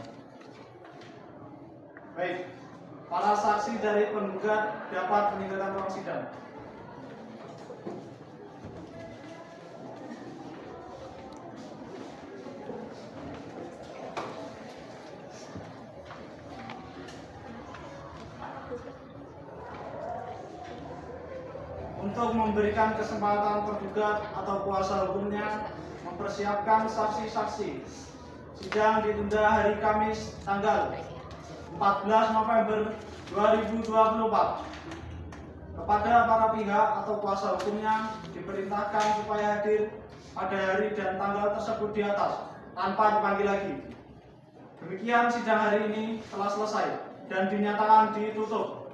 Baik, para saksi dari penggugat dapat meninggalkan ruang sidang. Untuk memberikan kesempatan tergugat atau kuasa hukumnya mempersiapkan saksi-saksi, sidang ditunda hari Kamis tanggal 14 November 2024. Kepada para pihak atau kuasa hukumnya diperintahkan supaya hadir pada hari dan tanggal tersebut di atas tanpa dipanggil lagi. Demikian sidang hari ini telah selesai dan dinyatakan ditutup.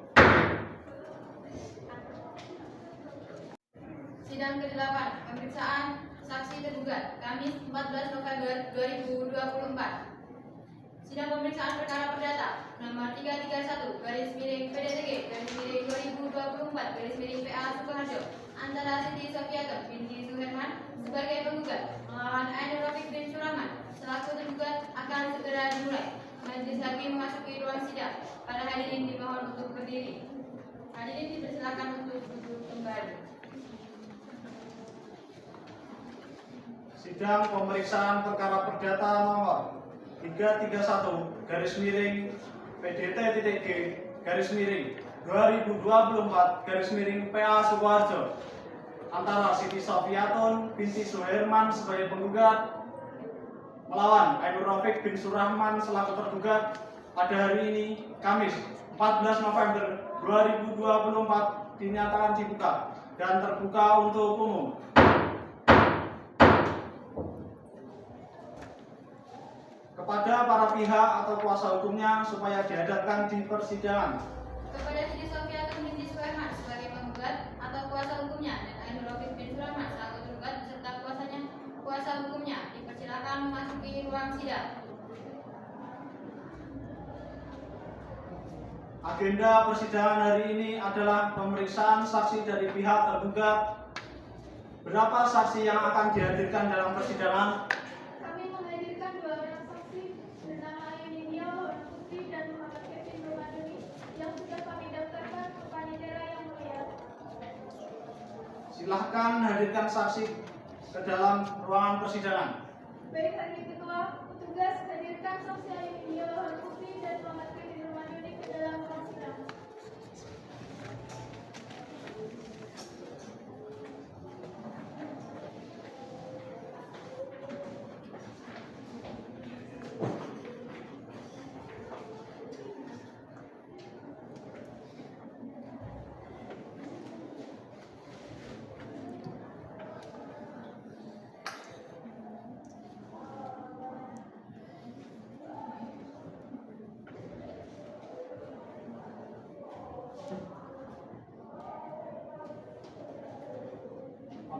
Sidang ke-8, pemeriksaan saksi tergugat, Kamis 14 November 2024. Sidang pemeriksaan perkara perdata nomor 331 PDTG 2024 PA Sukoharjo antara Siti Sofiatun binti Suherman sebagai penggugat melawan Ainur Rafiq bin Surahman selaku tergugat akan segera dimulai. Majelis hakim memasuki ruang sidang. Para hadirin dimohon untuk berdiri. Hadirin dipersilakan untuk duduk kembali. Sidang pemeriksaan perkara perdata nomor 331 PDT.G 2024 PA Sukoharjo antara Siti Sofiatun binti Suherman sebagai penggugat melawan Ainur Rafiq bin Surahman selaku tergugat pada hari ini Kamis 14 November 2024 dinyatakan dibuka dan terbuka untuk umum. Kepada para pihak atau kuasa hukumnya supaya dihadapkan di persidangan. Kepada Siti Sofiatun binti Suherman sebagai penggugat atau kuasa hukumnya dan Ainur Rafiq bin Surahman selaku tergugat beserta kuasa hukumnya dipersilakan memasuki ruang sidang. Agenda persidangan hari ini adalah pemeriksaan saksi dari pihak tergugat. Berapa saksi yang akan dihadirkan dalam persidangan? Kami menghadirkan 2 orang saksi bernama Ayuni Nio Putri dan Muhammad Kevin Romadoni yang sudah kami daftarkan ke panitia yang mulia. Silahkan hadirkan saksi ke dalam ruangan persidangan. Baik Hakim Ketua, petugas hadirkan saksi Ayuni Nio Putri dan Muhammad Kevin Romadoni ke dalam ruang sidang.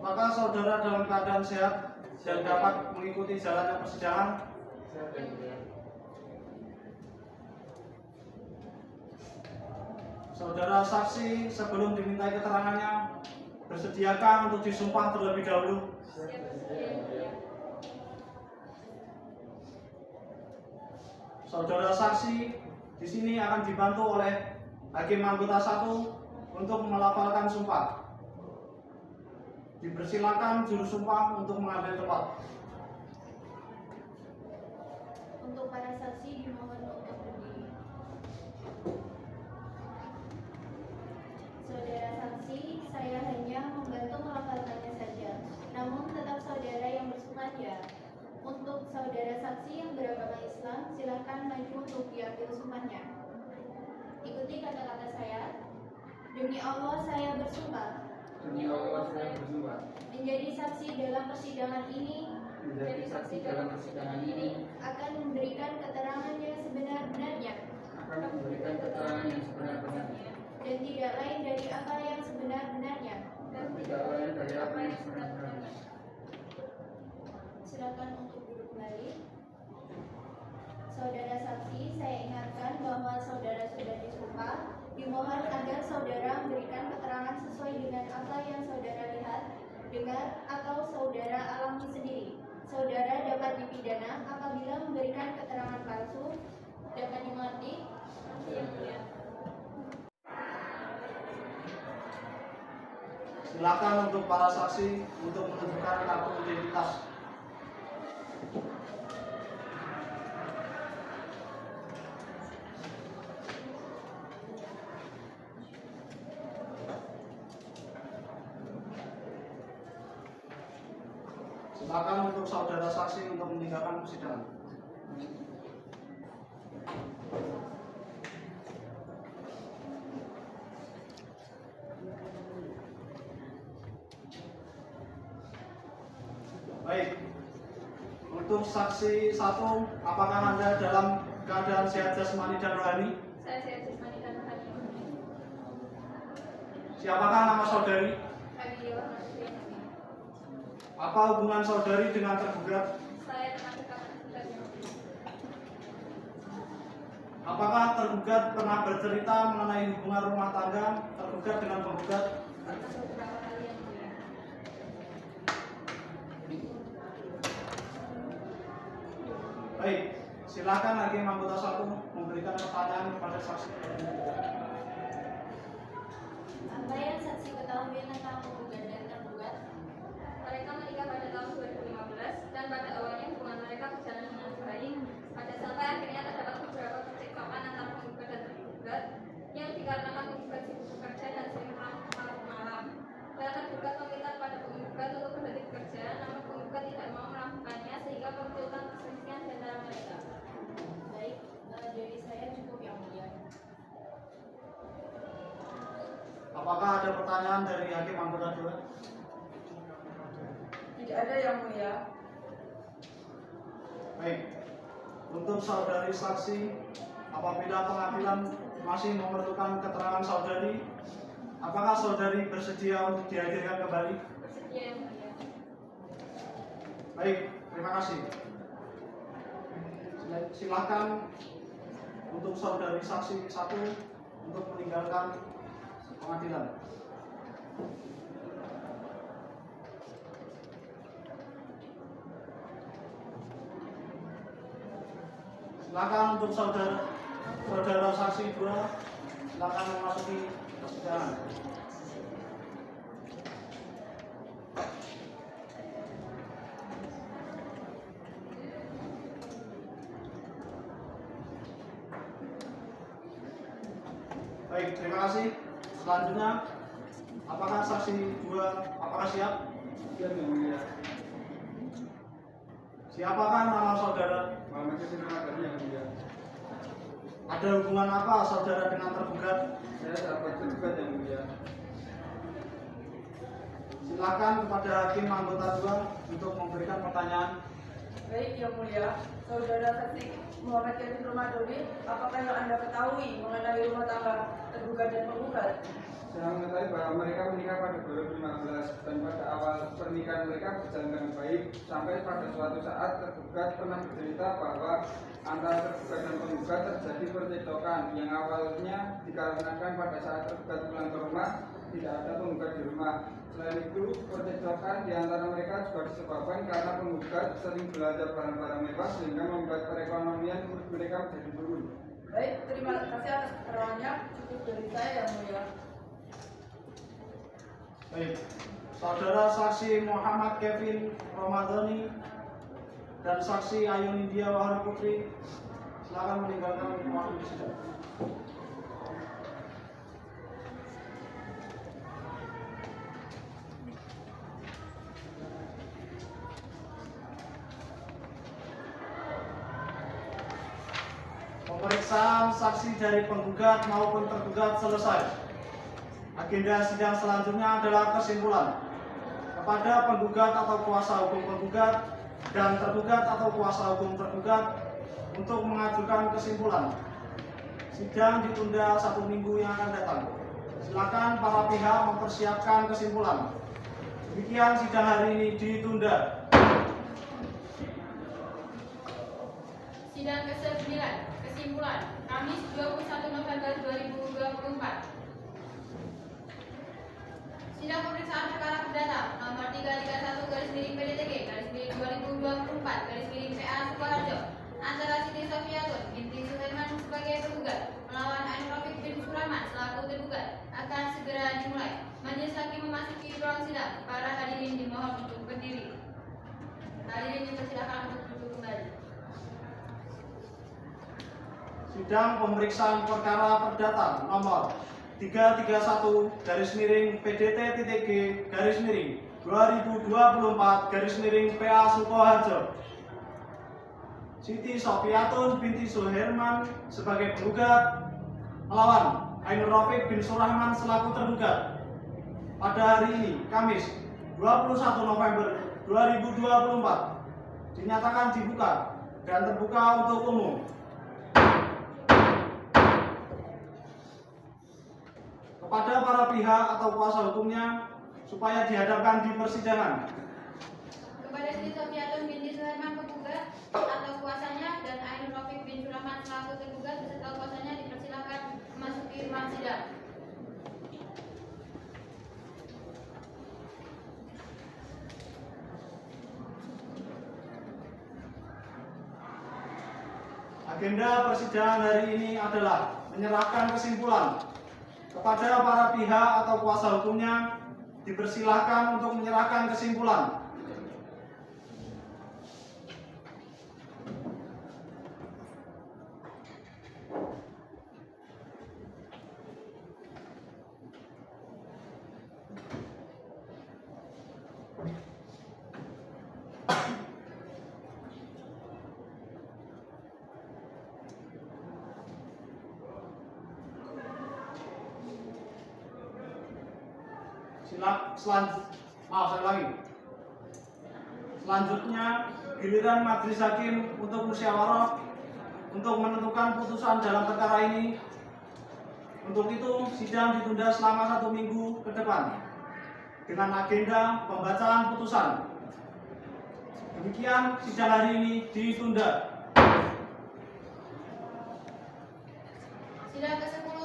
Apakah saudara dalam keadaan sehat dan dapat mengikuti jalannya persidangan? Saudara saksi sebelum dimintai keterangannya bersediakah untuk disumpah terlebih dahulu? Saudara saksi di sini akan dibantu oleh hakim anggota 1 untuk melafalkan sumpah. Dipersilakan juru sumpah untuk mengambil tempat. Untuk para saksi dimohon untuk berdiri. Saudara saksi, saya hanya membantu melafalkannya saja. Namun tetap saudara yang bersumpah ya. Untuk saudara saksi yang beragama Islam, silakan maju untuk diambil sumpahnya. Ikuti kata-kata saya. Demi Allah saya bersumpah. Demi Allah saya bersumpah Menjadi saksi dalam persidangan ini. Akan memberikan keterangan yang sebenar-benarnya. Dan tidak lain dari apa yang sebenar-benarnya. Silakan untuk duduk kembali. Saudara saksi, saya ingatkan bahwa saudara sudah disumpah. Dimohon agar saudara memberikan keterangan sesuai dengan apa yang saudara lihat, dengar, atau saudara alami sendiri. Saudara dapat dipidana apabila memberikan keterangan palsu. Dapat dimengerti? Silakan untuk para saksi untuk menunjukkan kartu identitas. Silakan untuk saudara saksi untuk meninggalkan persidangan. Baik. Untuk saksi 1, apakah Anda dalam keadaan sehat jasmani dan rohani? Saya sehat jasmani dan rohani. Siapakah nama saudari? Abigail Nasution. Apa hubungan saudari dengan tergugat? Saya teman dekat tergugatnya. Apakah tergugat pernah bercerita mengenai hubungan rumah tangga tergugat dengan penggugat? Pernah beberapa kali yang mulia. Baik, silakan hakim anggota 1 memberikan pertanyaan kepada saksi. Apa yang saksi ketahui tentang penggugat dan tergugat? Mereka menikah pada tahun 2015 dan pada awalnya hubungan mereka berjalan dengan baik. Pada sampai akhirnya terdapat beberapa percekcokan antara penggugat dan tergugat yang dikarenakan penggugat sibuk bekerja dan sering pulang malam. Dan tergugat meminta kepada penggugat untuk berhenti bekerja, namun penggugat tidak mau melakukannya sehingga memunculkan perselisihan di antara mereka. Baik, dari saya cukup yang mulia. Apakah ada pertanyaan dari hakim anggota 2? Tidak ada yang mulia. Baik. Untuk saudari saksi, apabila pengadilan masih memerlukan keterangan saudari, apakah saudari bersedia untuk dihadirkan kembali? Bersedia yang mulia. Baik, terima kasih. Silakan untuk saudari saksi 1 untuk meninggalkan pengadilan. Silakan untuk saudara saksi 2, silakan memasuki persidangan. Baik, terima kasih. Selanjutnya, apakah saksi 2 apakah siap? Siap yang mulia. Siapakah nama saudara? Muhammad Kevin Ramadhani yang mulia. Ada hubungan apa saudara dengan tergugat? Saya sahabat tergugat yang mulia. Silakan kepada hakim anggota 2 untuk memberikan pertanyaan. Baik yang mulia, saudara saksi Muhammad Kevin Ramadhani, apakah yang Anda ketahui mengenai rumah tangga tergugat dan penggugat? Saya mengetahui bahwa mereka menikah pada 2015 dan pada awal pernikahan mereka berjalan dengan baik sampai pada suatu saat tergugat pernah bercerita bahwa antara tergugat dan penggugat terjadi percekcokan yang awalnya dikarenakan pada saat tergugat pulang ke rumah tidak ada penggugat di rumah. Selain itu, percekcokan di antara mereka juga disebabkan karena penggugat sering belanja barang-barang mewah sehingga membuat perekonomian mereka menjadi turun. Baik, terima kasih atas keterangannya. Cukup dari saya yang mulia. Baik, saudara saksi Muhammad Kevin Ramadhani dan saksi Ayu Nindya Wahana Putri, silakan meninggalkan ruangan sidang. Pemeriksaan saksi dari penggugat maupun tergugat selesai. Agenda sidang selanjutnya adalah kesimpulan. Kepada penggugat atau kuasa hukum penggugat dan tergugat atau kuasa hukum tergugat untuk mengajukan kesimpulan. Sidang ditunda 1 minggu yang akan datang. Silakan para pihak mempersiapkan kesimpulan. Demikian sidang hari ini ditunda. Sidang ke-9, kesimpulan, Kamis 21 November 2024. Sidang pemeriksaan perkara perdata nomor 331/PDTG/2024/PA Sukoharjo antara Siti Sofiatun binti Suherman sebagai tergugat melawan Ainur Rafiq bin Surahman selaku tergugat akan segera dimulai. Majelis hakim memasuki ruang sidang. Para hadirin dimohon untuk berdiri. Hadirin dipersilakan untuk duduk kembali. Sidang pemeriksaan perkara perdata nomor 331/PDT-G/2024/PA Sukoharjo. Siti Sofiatun binti Suherman sebagai penggugat melawan Ainur Rafiq bin Surahman selaku tergugat. Pada hari ini, Kamis 21 November 2024 dinyatakan dibuka dan terbuka untuk umum. Kepada para pihak atau kuasa hukumnya supaya dihadapkan di persidangan. Kepada Siti Sofiatun binti Suherman penggugat atau kuasanya dan Ainur Rafiq bin Surahman selaku tergugat beserta kuasanya dipersilakan memasuki ruang sidang. Agenda persidangan hari ini adalah menyerahkan kesimpulan. Kepada para pihak atau kuasa hukumnya dipersilahkan untuk menyerahkan kesimpulan. Selanjutnya giliran majelis hakim untuk musyawarah untuk menentukan putusan dalam perkara ini. Untuk itu sidang ditunda selama 1 minggu ke depan dengan agenda pembacaan putusan. Demikian sidang hari ini ditunda. Sidang ke-10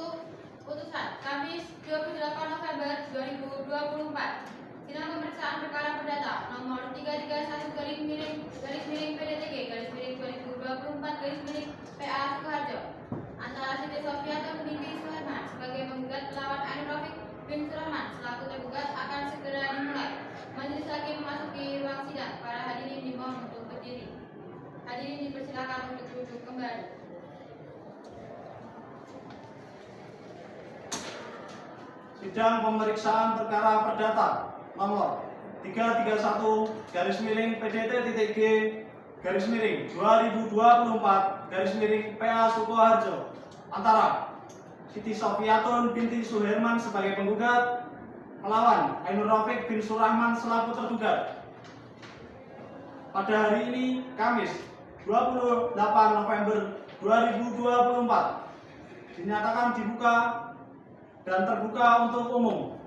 putusan Kamis 28 November 2024. Sidang pemeriksaan perkara perdata nomor 331-PDTG/PDT-2024 Sukoharjo antara Siti Sofiatun binti Suherman sebagai penggugat melawan Ainur Rafiq bin Surahman selaku tergugat akan segera dimulai. Majelis hakim memasuki ruang sidang. Para hadirin dimohon untuk berdiri. Hadirin dipersilakan untuk duduk kembali. Sidang pemeriksaan perkara perdata nomor 331-PDT-G/2024 Sukoharjo antara Siti Sofiatun binti Suherman sebagai penggugat melawan Ainur Rafiq bin Surahman selaku tergugat. Pada hari ini Kamis 28 November 2024 dinyatakan dibuka dan terbuka untuk umum.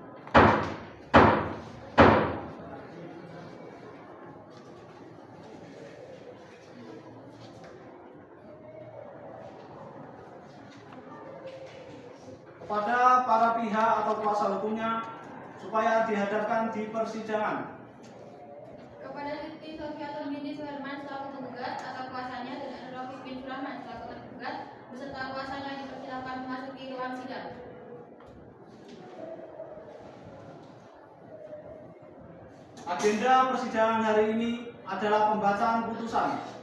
Kepada para pihak atau kuasa hukumnya supaya dihadapkan di persidangan. Kepada Siti Sofiatun binti Suherman selaku penggugat atau kuasanya dan Ainur Rafiq bin Surahman selaku tergugat beserta kuasanya dipersilakan memasuki ruang sidang. Agenda persidangan hari ini adalah pembacaan putusan.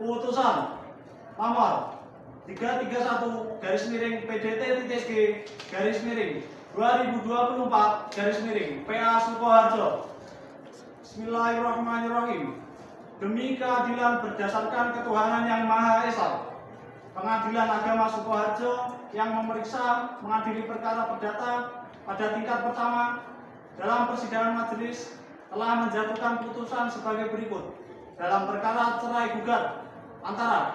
Putusan nomor 331-PDT-G/2024 Sukoharjo. Bismillahirrahmanirrahim. Demi keadilan berdasarkan ketuhanan yang Maha Esa, Pengadilan Agama Sukoharjo yang memeriksa mengadili perkara perdata pada tingkat pertama dalam persidangan majelis telah menjatuhkan putusan sebagai berikut. Dalam perkara cerai gugat antara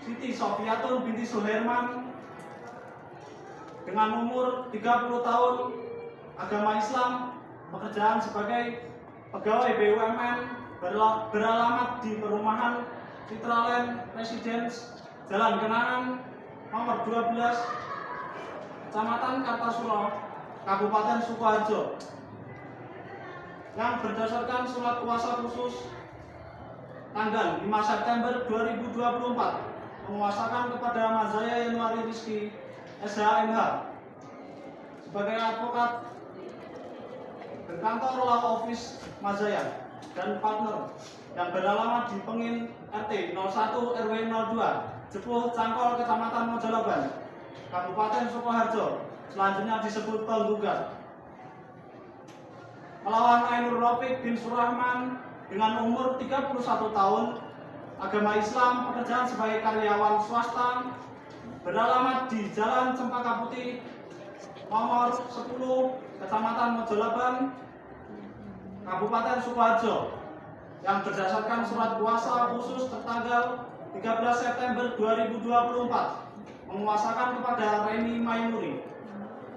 Siti Sofiatun binti Suherman dengan umur 30 tahun, agama Islam, pekerjaan sebagai pegawai BUMN, beralamat di perumahan Citraland Residence, Jalan Kenangan, nomor 12, Kecamatan Kartasuro, Kabupaten Sukoharjo, yang berdasarkan surat kuasa khusus tanggal 5 September 2024 menguasakan kepada Mazaya Yanuari Rizki SHMH sebagai advokat berkantor law office Mazaya dan partner yang beralamat di Pengin RT 01 RW 02 Jepuh Cangkol Kecamatan Mojoloban Kabupaten Sukoharjo, selanjutnya disebut penggugat. melawan Ainur Rafiq bin Surahman dengan umur 31 tahun, agama Islam, pekerjaan sebagai karyawan swasta, beralamat di Jalan Cempaka Putih, nomor 10, Kecamatan Mojolaban, Kabupaten Sukoharjo, yang berdasarkan surat kuasa khusus tertanggal 13 September 2024 menguasakan kepada Reni Mainuri,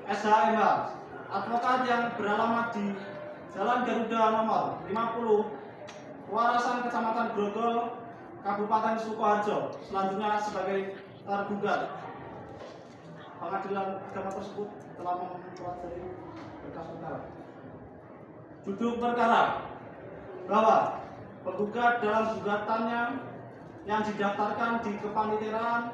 SHMH, advokat yang beralamat di Jalan Garuda nomor 50, Warasan Kecamatan Grogol, Kabupaten Sukoharjo, selanjutnya sebagai tergugat. Pengadilan agama tersebut telah mempelajari berkas perkara. Duduk perkara bahwa penggugat dalam gugatannya yang didaftarkan di Kepaniteraan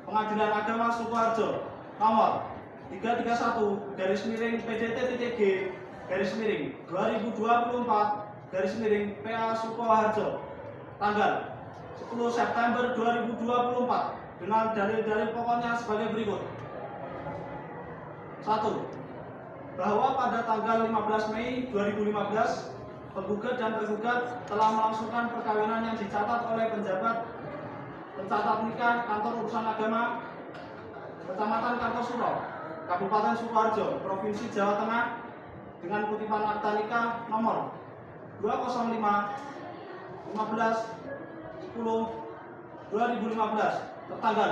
Pengadilan Agama Sukoharjo nomor 331-PDT-G/2024/PA Sukoharjo tanggal 10 September 2024 dengan dalil-dalil pokoknya sebagai berikut. 1. Bahwa pada tanggal 15 Mei 2015 penggugat dan tergugat telah melangsungkan perkawinan yang dicatat oleh penjabat pencatat nikah Kantor Urusan Agama Kecamatan Kartosuro, Kabupaten Sukoharjo, Provinsi Jawa Tengah dengan kutipan akta nikah nomor 205/15/10/2015 tertanggal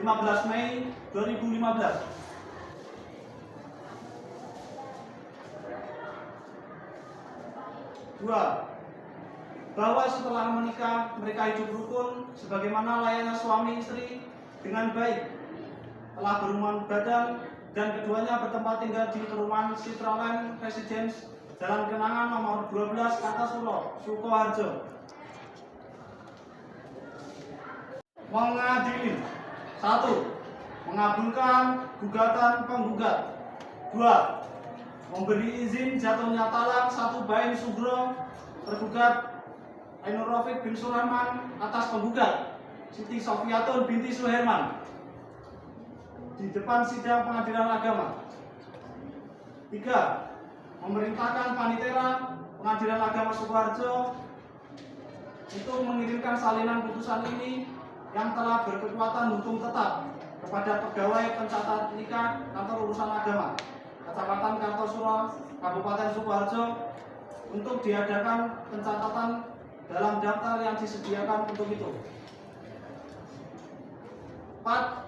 15 Mei 2015. 2. Bahwa setelah menikah mereka hidup rukun sebagaimana layaknya suami istri dengan baik, telah berhubungan badan dan keduanya bertempat tinggal di perumahan Citraland Residence, Jalan Kenangan nomor 12, Kartosuro, Sukoharjo. Mengadili. 1. Mengabulkan gugatan penggugat. 2. Memberi izin jatuhnya talak 1 Bain Sugro tergugat Ainur Rafiq bin Surahman atas penggugat Siti Sofiatun binti Suherman di depan sidang Pengadilan Agama. 3. Memerintahkan Panitera Pengadilan Agama Sukoharjo untuk mengirimkan salinan putusan ini yang telah berkekuatan hukum tetap kepada pegawai pencatat nikah Kantor Urusan Agama Kecamatan Kartosuro, Kabupaten Sukoharjo untuk diadakan pencatatan dalam daftar yang disediakan untuk itu. 4.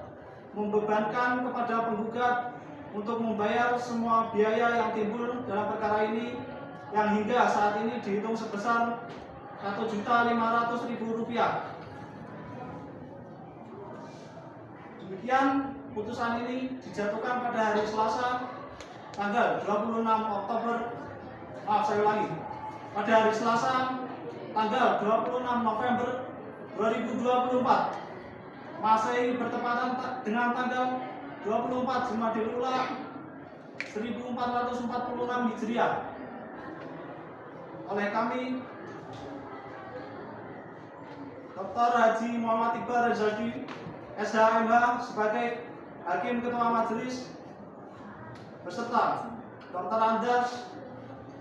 Membebankan kepada penggugat untuk membayar semua biaya yang timbul dalam perkara ini yang hingga saat ini dihitung sebesar Rp1.500.000. Demikian putusan ini dijatuhkan pada hari Selasa tanggal 26 Oktober, pada hari Selasa tanggal 26 November 2024 Masehi bertepatan dengan tanggal 24 Jumadil Ula 1446 Hijriah oleh kami Dr. Haji Muhammad Iqbal Rezaki SHMH sebagai Hakim Ketua Majelis beserta Dr. Andas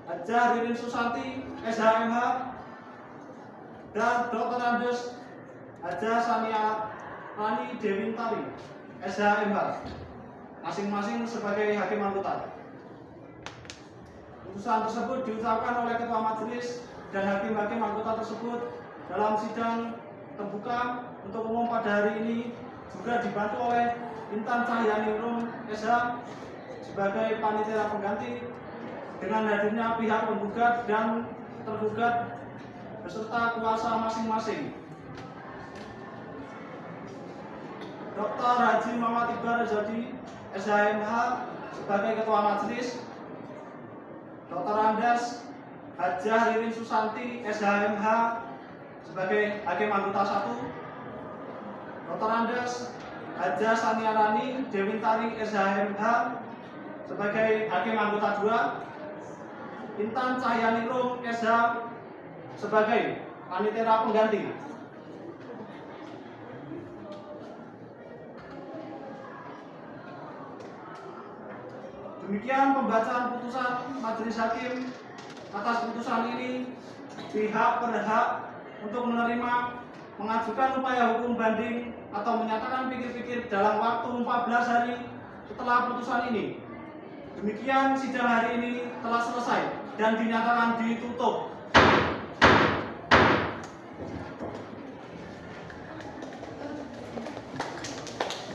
Hajah Ririn Susanti SHMH dan Dr. Andes Hajah Sania Rani Dewintari SHMH masing-masing sebagai hakim anggota. Putusan tersebut diucapkan oleh Ketua Majelis dan hakim-hakim anggota tersebut dalam sidang terbuka untuk umum pada hari ini juga dibantu oleh Intan Cahyaningrum SH sebagai panitia pengganti dengan hadirnya pihak penggugat dan tergugat beserta kuasa masing-masing. Dr. Haji Muhammad Iqbal Rezaki SHMH sebagai Ketua Majelis, Dr. Andas Hajah Ririn Susanti SHMH sebagai Hakim Anggota 1, Dr. Andas Hajah Sania Rani Dewintari SHMH sebagai Hakim Anggota 2, Intan Cahyaningrum SH sebagai Panitera Pengganti. Demikian pembacaan putusan Majelis Hakim atas putusan ini, pihak berhak untuk mengajukan upaya hukum banding atau menyatakan pikir-pikir dalam waktu 14 hari setelah putusan ini. Demikian sidang hari ini telah selesai dan dinyatakan ditutup.